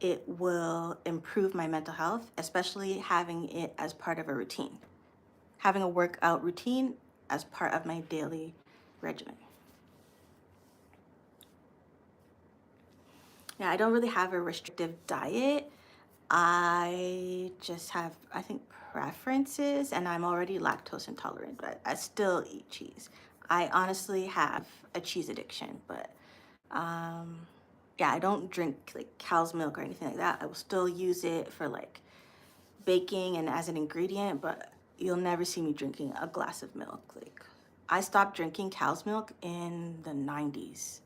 it will improve my mental health, especially having it as part of a routine, having a workout routine as part of my daily regimen. Yeah, I don't really have a restrictive diet. I just have, I think, preferences, and I'm already lactose intolerant, but I still eat cheese. I honestly have a cheese addiction, but um, yeah, I don't drink like cow's milk or anything like that. I will still use it for like baking and as an ingredient, but you'll never see me drinking a glass of milk. Like, I stopped drinking cow's milk in the 90s.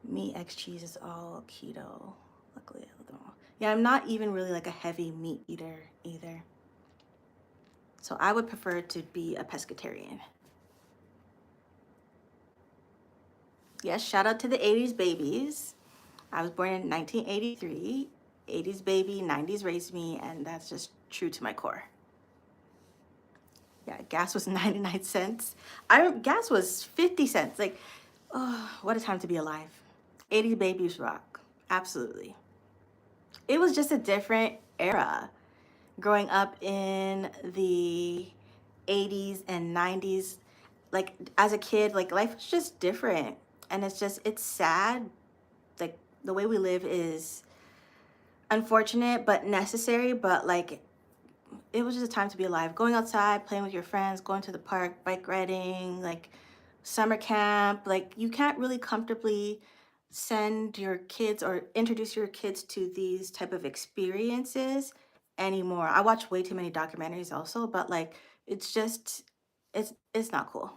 Meat X cheese is all keto. Luckily, I love them all. Yeah, I'm not even really like a heavy meat eater either. So I would prefer to be a pescatarian. Yes, shout out to the 80s babies. I was born in 1983. 80s baby, 90s raised me, and that's just true to my core. Yeah, gas was 99 cents. Gas was 50 cents. Like, oh, what a time to be alive. 80 babies rock. Absolutely. It was just a different era. Growing up in the 80s and 90s, like as a kid, like life was just different. And it's sad. Like the way we live is unfortunate but necessary, but like it was just a time to be alive. Going outside, playing with your friends, going to the park, bike riding, like summer camp. Like you can't really comfortably send your kids or introduce your kids to these type of experiences anymore. I watch way too many documentaries also, but like it's just it's not cool.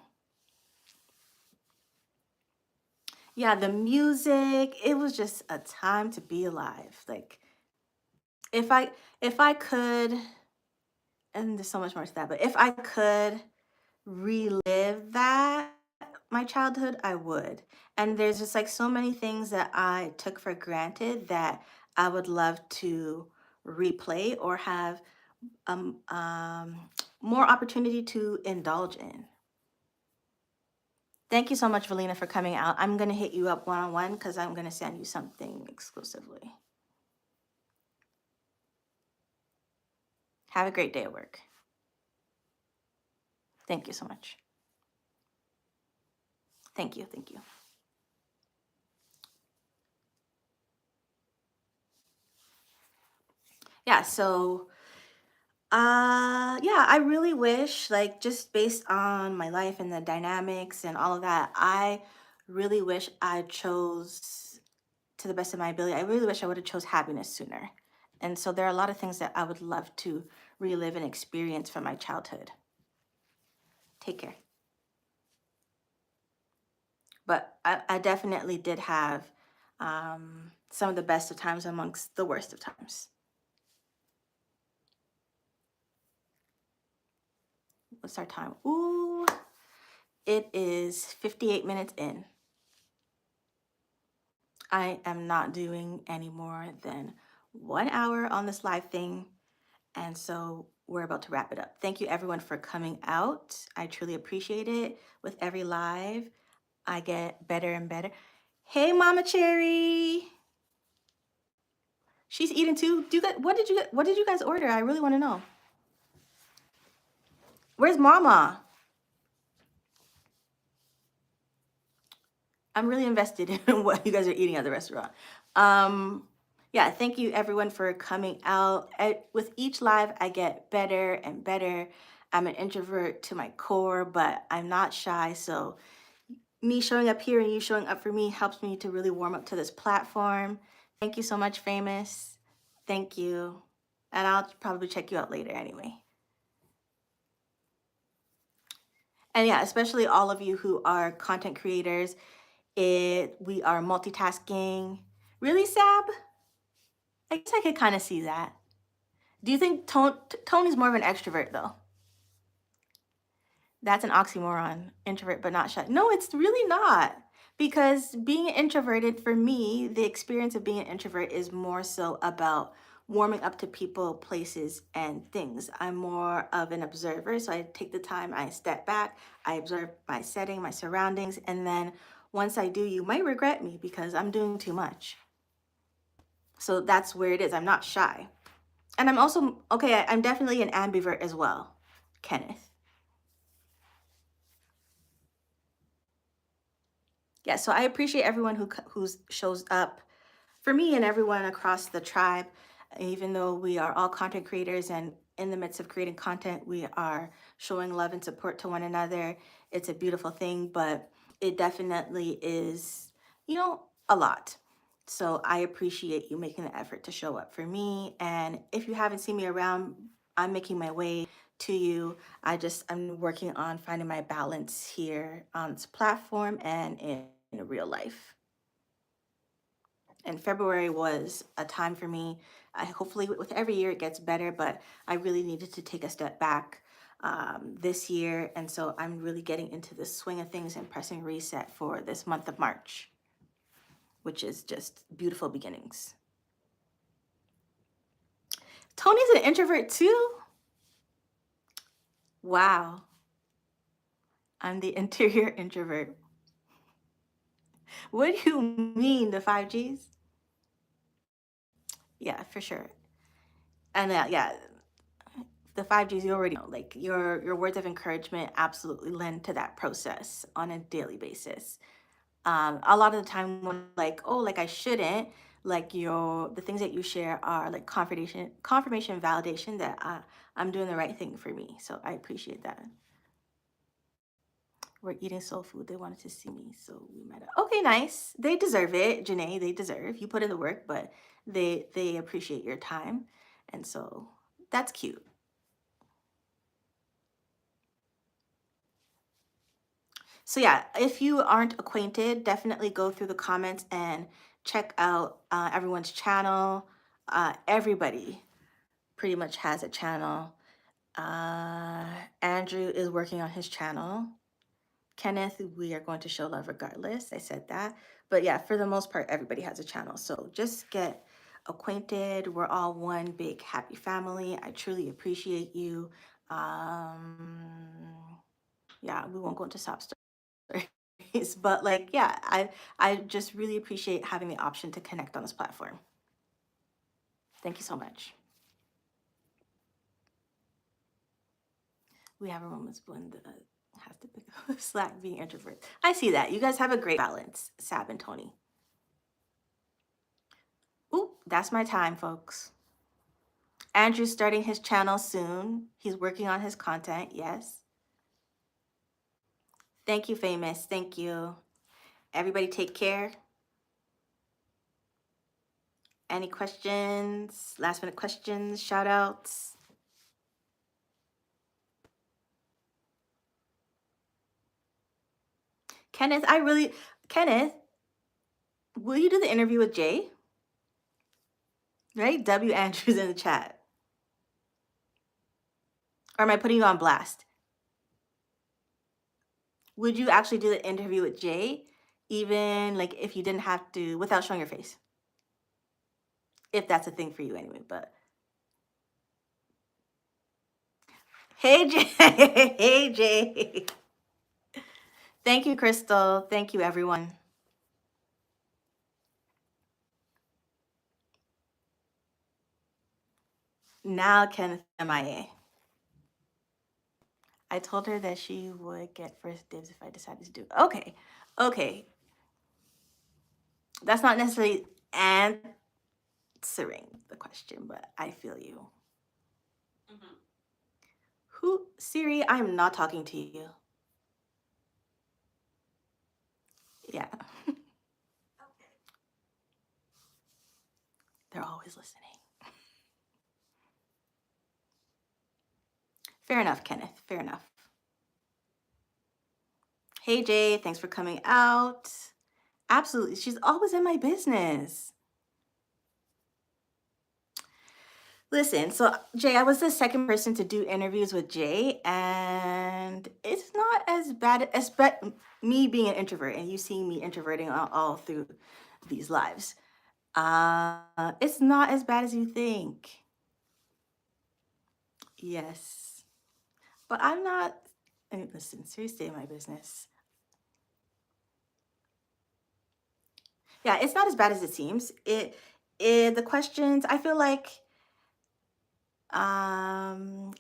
Yeah, the music, it was just a time to be alive. Like if I if I could, and there's so much more to that, but if I could relive that, my childhood, I would. And there's just like so many things that I took for granted that I would love to replay or have um, um, more opportunity to indulge in. Thank you so much, Valina, for coming out. I'm going to hit you up one on one because I'm going to send you something exclusively. Have a great day at work. Thank you so much. Thank you. Thank you. Yeah, so yeah, I really wish, like, just based on my life and the dynamics and all of that, I really wish I chose to the best of my ability. I really wish I would have chose happiness sooner. And so there are a lot of things that I would love to relive and experience from my childhood. Take care. But I definitely did have some of the best of times amongst the worst of times. What's our time? Ooh, it is 58 minutes in. I am not doing any more than 1 hour on this live thing. And so we're about to wrap it up. Thank you everyone for coming out. I truly appreciate it. With every live, I get better and better. Hey, Mama Cherry. She's eating too. Do you guys, what did you guys order? I really want to know. Where's Mama? I'm really invested in what you guys are eating at the restaurant. Yeah, thank you everyone for coming out. With each live, I get better and better. I'm an introvert to my core, but I'm not shy. So me showing up here and you showing up for me helps me to really warm up to this platform. Thank you so much, Famous. Thank you. And I'll probably check you out later anyway. And yeah, especially all of you who are content creators. We are multitasking. Really, Sab? I guess I could kind of see that. Do you think Tony's more of an extrovert though? That's an oxymoron. Introvert but not shy. No, it's really not. Because being introverted, for me, the experience of being an introvert is more so about warming up to people, places, and things. I'm more of an observer. So I take the time, I step back, I observe my setting, my surroundings, and then once I do, you might regret me because I'm doing too much. So that's where it is. I'm not shy. And I'm also, okay, I'm definitely an ambivert as well, Kenneth. Yeah, so I appreciate everyone who shows up for me and everyone across the tribe. Even though we are all content creators and in the midst of creating content, we are showing love and support to one another. It's a beautiful thing, but it definitely is, a lot. So I appreciate you making the effort to show up for me. And if you haven't seen me around, I'm making my way to you. I'm working on finding my balance here on this platform and in real life. And February was a time for me. Hopefully, with every year it gets better, but I really needed to take a step back this year. And so I'm really getting into the swing of things and pressing reset for this month of March, which is just beautiful beginnings. Tony's an introvert too? Wow. I'm the interior introvert. What do you mean, the 5Gs? Yeah, for sure. And yeah, the 5Gs, you already know, like your words of encouragement absolutely lend to that process on a daily basis. A lot of the time when like, oh, like I shouldn't, like the things that you share are like confirmation, validation that I'm doing the right thing for me. So I appreciate that. We're eating soul food. They wanted to see me, so we met up. Okay, nice. They deserve it, Janae. They deserve. You put in the work, but they appreciate your time, and so that's cute. So yeah, if you aren't acquainted, definitely go through the comments and check out everyone's channel. Everybody pretty much has a channel. Uh, Andrew is working on his channel. Kenneth, we are going to show love regardless. I said that. But yeah, for the most part, everybody has a channel. So just get acquainted. We're all one big happy family. I truly appreciate you. Um, yeah, we won't go into sob stories, but like, yeah, I just really appreciate having the option to connect on this platform. Thank you so much. We have our moments when the has to pick up slack being introvert. I see that. You guys have a great balance, Sab and Tony. Ooh, that's my time, folks. Andrew's starting his channel soon. He's working on his content. Yes. Thank you, Famous. Thank you. Everybody take care. Any questions? Last minute questions, shout outs? Kenneth, will you do the interview with Jay? Right? W. Andrews in the chat. Or am I putting you on blast? Would you actually do the interview with Jay, even like if you didn't have to, without showing your face? If that's a thing for you anyway, but. Hey, Jay. Hey, Jay. Thank you, Crystal. Thank you, everyone. Now Kenneth MIA. I told her that she would get first dibs if I decided to do it. Okay. Okay. That's not necessarily answering the question, but I feel you. Who, Siri, I'm not talking to you. Yeah. They're always listening. Fair enough, Kenneth. Fair enough. Hey, Jay. Thanks for coming out. Absolutely. She's always in my business. Listen, so Jay, I was the second person to do interviews with Jay, and it's not as bad as me being an introvert and you seeing me introverting all through these lives. It's not as bad as you think. Yes, but I'm not. I mean, listen, seriously, in my business. Yeah, it's not as bad as it seems. The questions. I feel like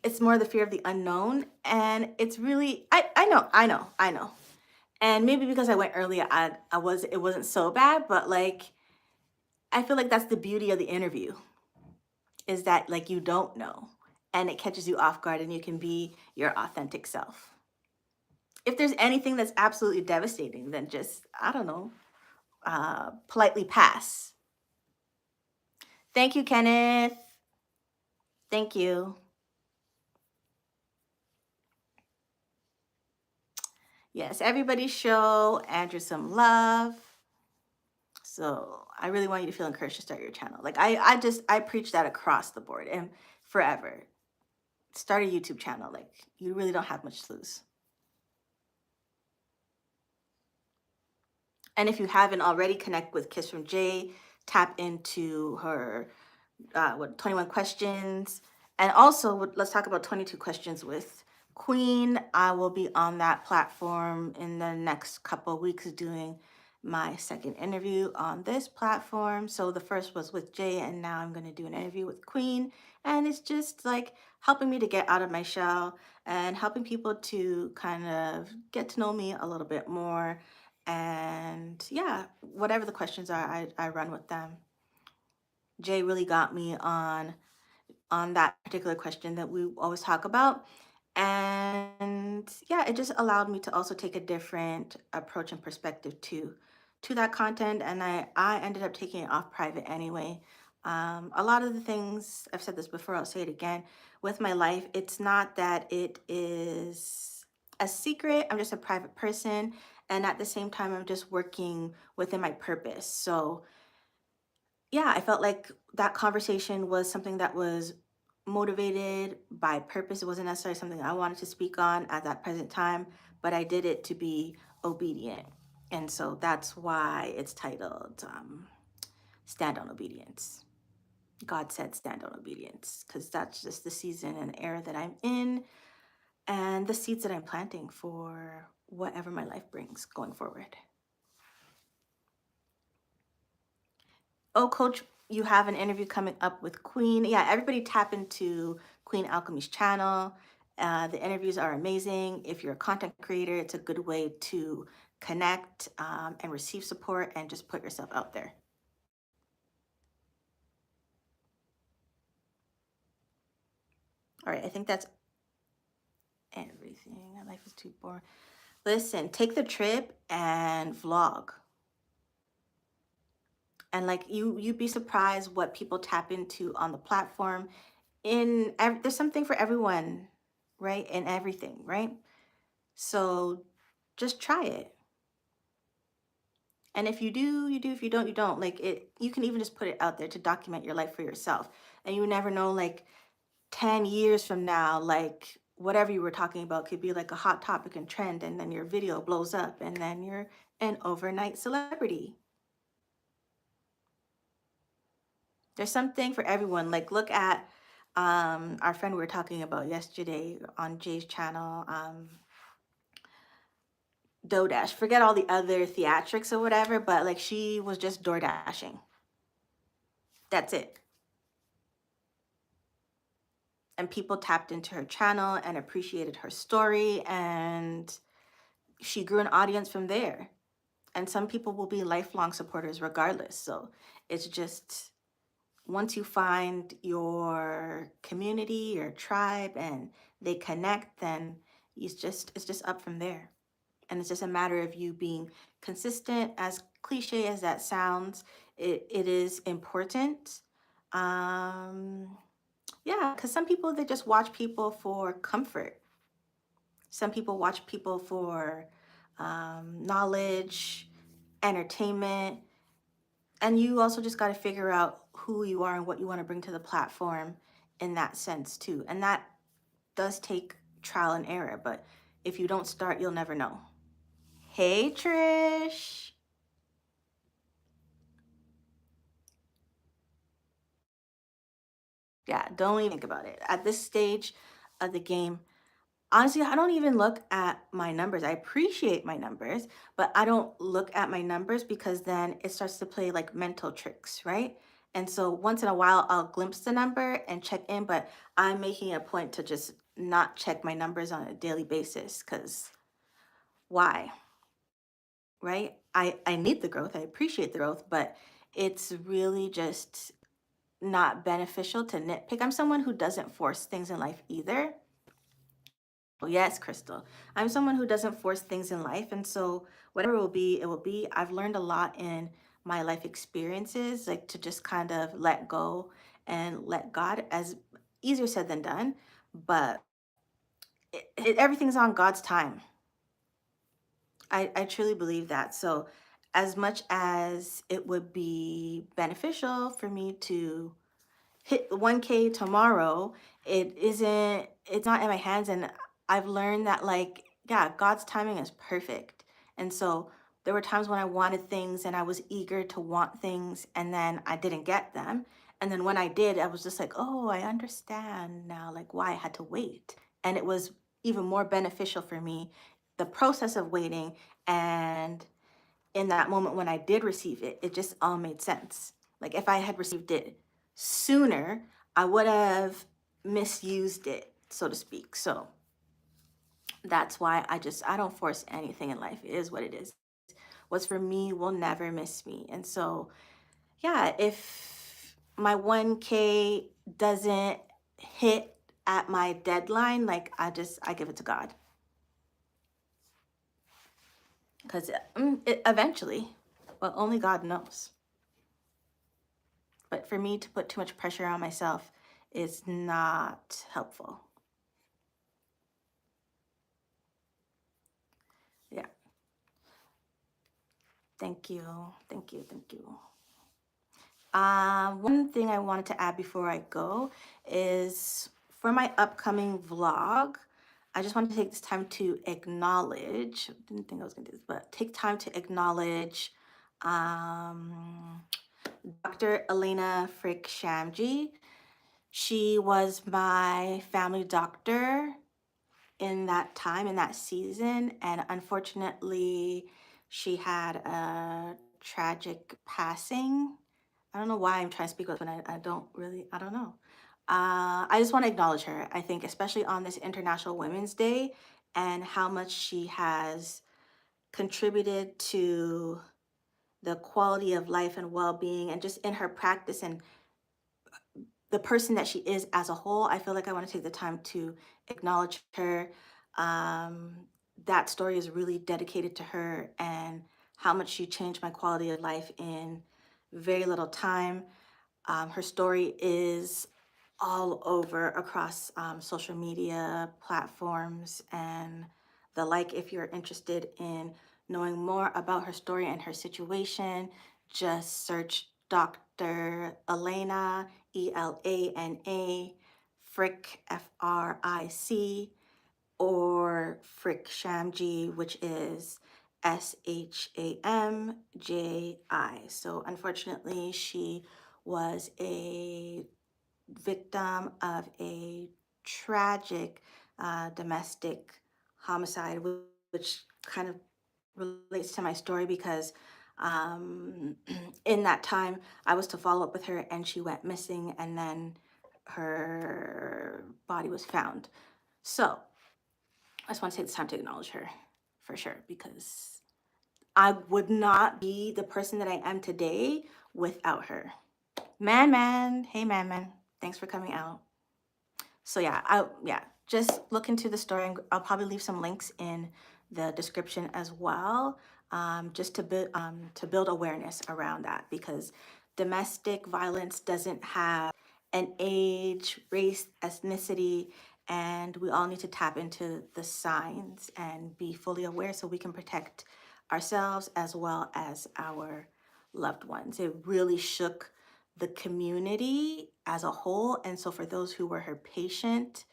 it's more the fear of the unknown, and it's really. I know. And maybe because I went earlier, it wasn't so bad, but like I feel like that's the beauty of the interview is that like you don't know and it catches you off guard and you can be your authentic self. If there's anything that's absolutely devastating, then just I don't know, politely pass. Thank you, Kenneth. Thank you. Yes, everybody show Andrew some love. So I really want you to feel encouraged to start your channel. Like I preach that across the board and forever. Start a YouTube channel. Like you really don't have much to lose. And if you haven't already, connect with Kiss from Jay. Tap into her what 21 questions, and also let's talk about 22 questions with Queen. I will be on that platform in the next couple of weeks doing my second interview on this platform. So the first was with Jay, and now I'm going to do an interview with Queen, and it's just like helping me to get out of my shell and helping people to kind of get to know me a little bit more. And yeah, whatever the questions are, I run with them. Jay really got me on that particular question that we always talk about. And yeah, it just allowed me to also take a different approach and perspective to that content. And I ended up taking it off private anyway. A lot of the things, I've said this before, I'll say it again, with my life, it's not that it is a secret. I'm just a private person. And at the same time, I'm just working within my purpose. So yeah, I felt like that conversation was something that was motivated by purpose. It wasn't necessarily something I wanted to speak on at that present time, but I did it to be obedient. And so that's why it's titled Stand on Obedience. God said stand on obedience, because that's just the season and era that I'm in and the seeds that I'm planting for whatever my life brings going forward. Oh, Coach, you have an interview coming up with Queen. Yeah, everybody tap into Queen Alchemy's channel. The interviews are amazing. If you're a content creator, it's a good way to connect and receive support and just put yourself out there. All right, I think that's everything. Life is too boring. Listen, take the trip and vlog. And like you'd be surprised what people tap into on the platform. There's something for everyone, right? In everything, right? So just try it. And if you do, you do. If you don't, you don't. Like it, you can even just put it out there to document your life for yourself. And you never know, like 10 years from now, like whatever you were talking about could be like a hot topic and trend, and then your video blows up, and then you're an overnight celebrity. There's something for everyone. Like look at our friend we were talking about yesterday on Jay's channel. DoorDash. Forget all the other theatrics or whatever, but like she was just door dashing. That's it. And people tapped into her channel and appreciated her story, and she grew an audience from there. And some people will be lifelong supporters regardless. So it's just once you find your community, your tribe, and they connect, then it's just up from there. And it's just a matter of you being consistent. As cliche as that sounds, it is important. um yeah, because some people, they just watch people for comfort. Some people watch people for knowledge, entertainment. And you also just got to figure out who you are and what you want to bring to the platform in that sense too. And that does take trial and error, but if you don't start, you'll never know. Hey, Trish. Yeah, don't even think about it. At this stage of the game, honestly, I don't even look at my numbers. I appreciate my numbers, but I don't look at my numbers because then it starts to play like mental tricks, right? And so once in a while, I'll glimpse the number and check in, but I'm making a point to just not check my numbers on a daily basis, because why, right? I need the growth. I appreciate the growth, but it's really just not beneficial to nitpick. I'm someone who doesn't force things in life either. Oh, yes, Crystal. I'm someone who doesn't force things in life. And so whatever it will be, it will be. I've learned a lot in my life experiences, like to just kind of let go and let God, as easier said than done. But everything's on God's time. I truly believe that. So as much as it would be beneficial for me to hit 1K tomorrow, it's not in my hands. And I've learned that, like, yeah, God's timing is perfect. And so there were times when I wanted things and I was eager to want things, and then I didn't get them. And then when I did, I was just like, oh, I understand now, like why I had to wait. And it was even more beneficial for me, the process of waiting. And in that moment when I did receive it, it just all made sense. Like if I had received it sooner, I would have misused it, so to speak. So that's why I don't force anything in life. It is what it is. What's for me will never miss me. And so, yeah, if my 1K doesn't hit at my deadline, like I give it to God. Because eventually, well, only God knows. But for me to put too much pressure on myself is not helpful. Yeah. Thank you. Thank you. Thank you. One thing I wanted to add before I go is for my upcoming vlog, I just wanted to take this time to acknowledge, didn't think I was gonna do this, but take time to acknowledge um, Dr. Elana Fric. She was my family doctor in that time, in that season, and unfortunately, she had a tragic passing. I don't know why I'm trying to speak with when I don't really, I don't know. I just want to acknowledge her. I think, especially on this International Women's Day, and how much she has contributed to the quality of life and well being, and just in her practice and the person that she is as a whole. I feel like I want to take the time to acknowledge her. Um, that story is really dedicated to her and how much she changed my quality of life in very little time. Her story is all over across social media platforms and the like. If you're interested in knowing more about her story and her situation, just search Dr. Elana, Elana, Fric, Fric, or Fric Shamji, which is Shamji. So unfortunately, she was a victim of a tragic domestic homicide, which kind of relates to my story because in that time I was to follow up with her and she went missing, and then her body was found. So I just want to take this time to acknowledge her for sure, because I would not be the person that I am today without her. Hey man, thanks for coming out. So yeah, just look into the story. I'll probably leave some links in the description as well, just to build awareness around that, because domestic violence doesn't have an age, race, ethnicity, and we all need to tap into the signs and be fully aware so we can protect ourselves as well as our loved ones. It really shook the community as a whole. And so for those who were her patients,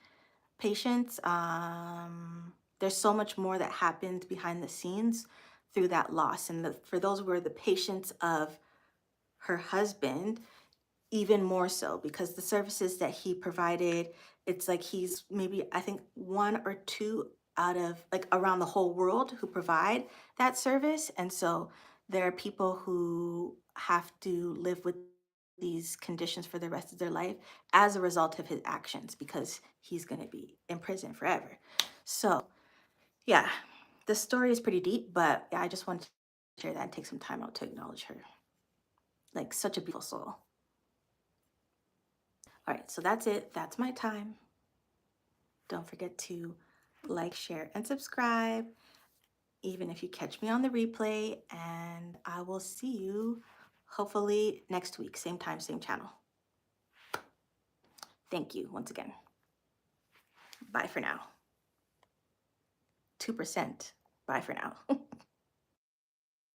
there's so much more that happened behind the scenes through that loss. And for those who were the patients of her husband, even more so, because the services that he provided, it's like he's maybe, I think, one or two out of like around the whole world who provide that service. And so there are people who have to live with these conditions for the rest of their life as a result of his actions, because he's going to be in prison forever. So yeah, the story is pretty deep, but yeah, I just wanted to share that and take some time out to acknowledge her. Like, such a beautiful soul. All right, so that's it. That's my time. Don't forget to like, share, and subscribe, even if you catch me on the replay. And I will see you hopefully next week, same time, same channel. Thank you once again. Bye for now. 2%. Bye for now.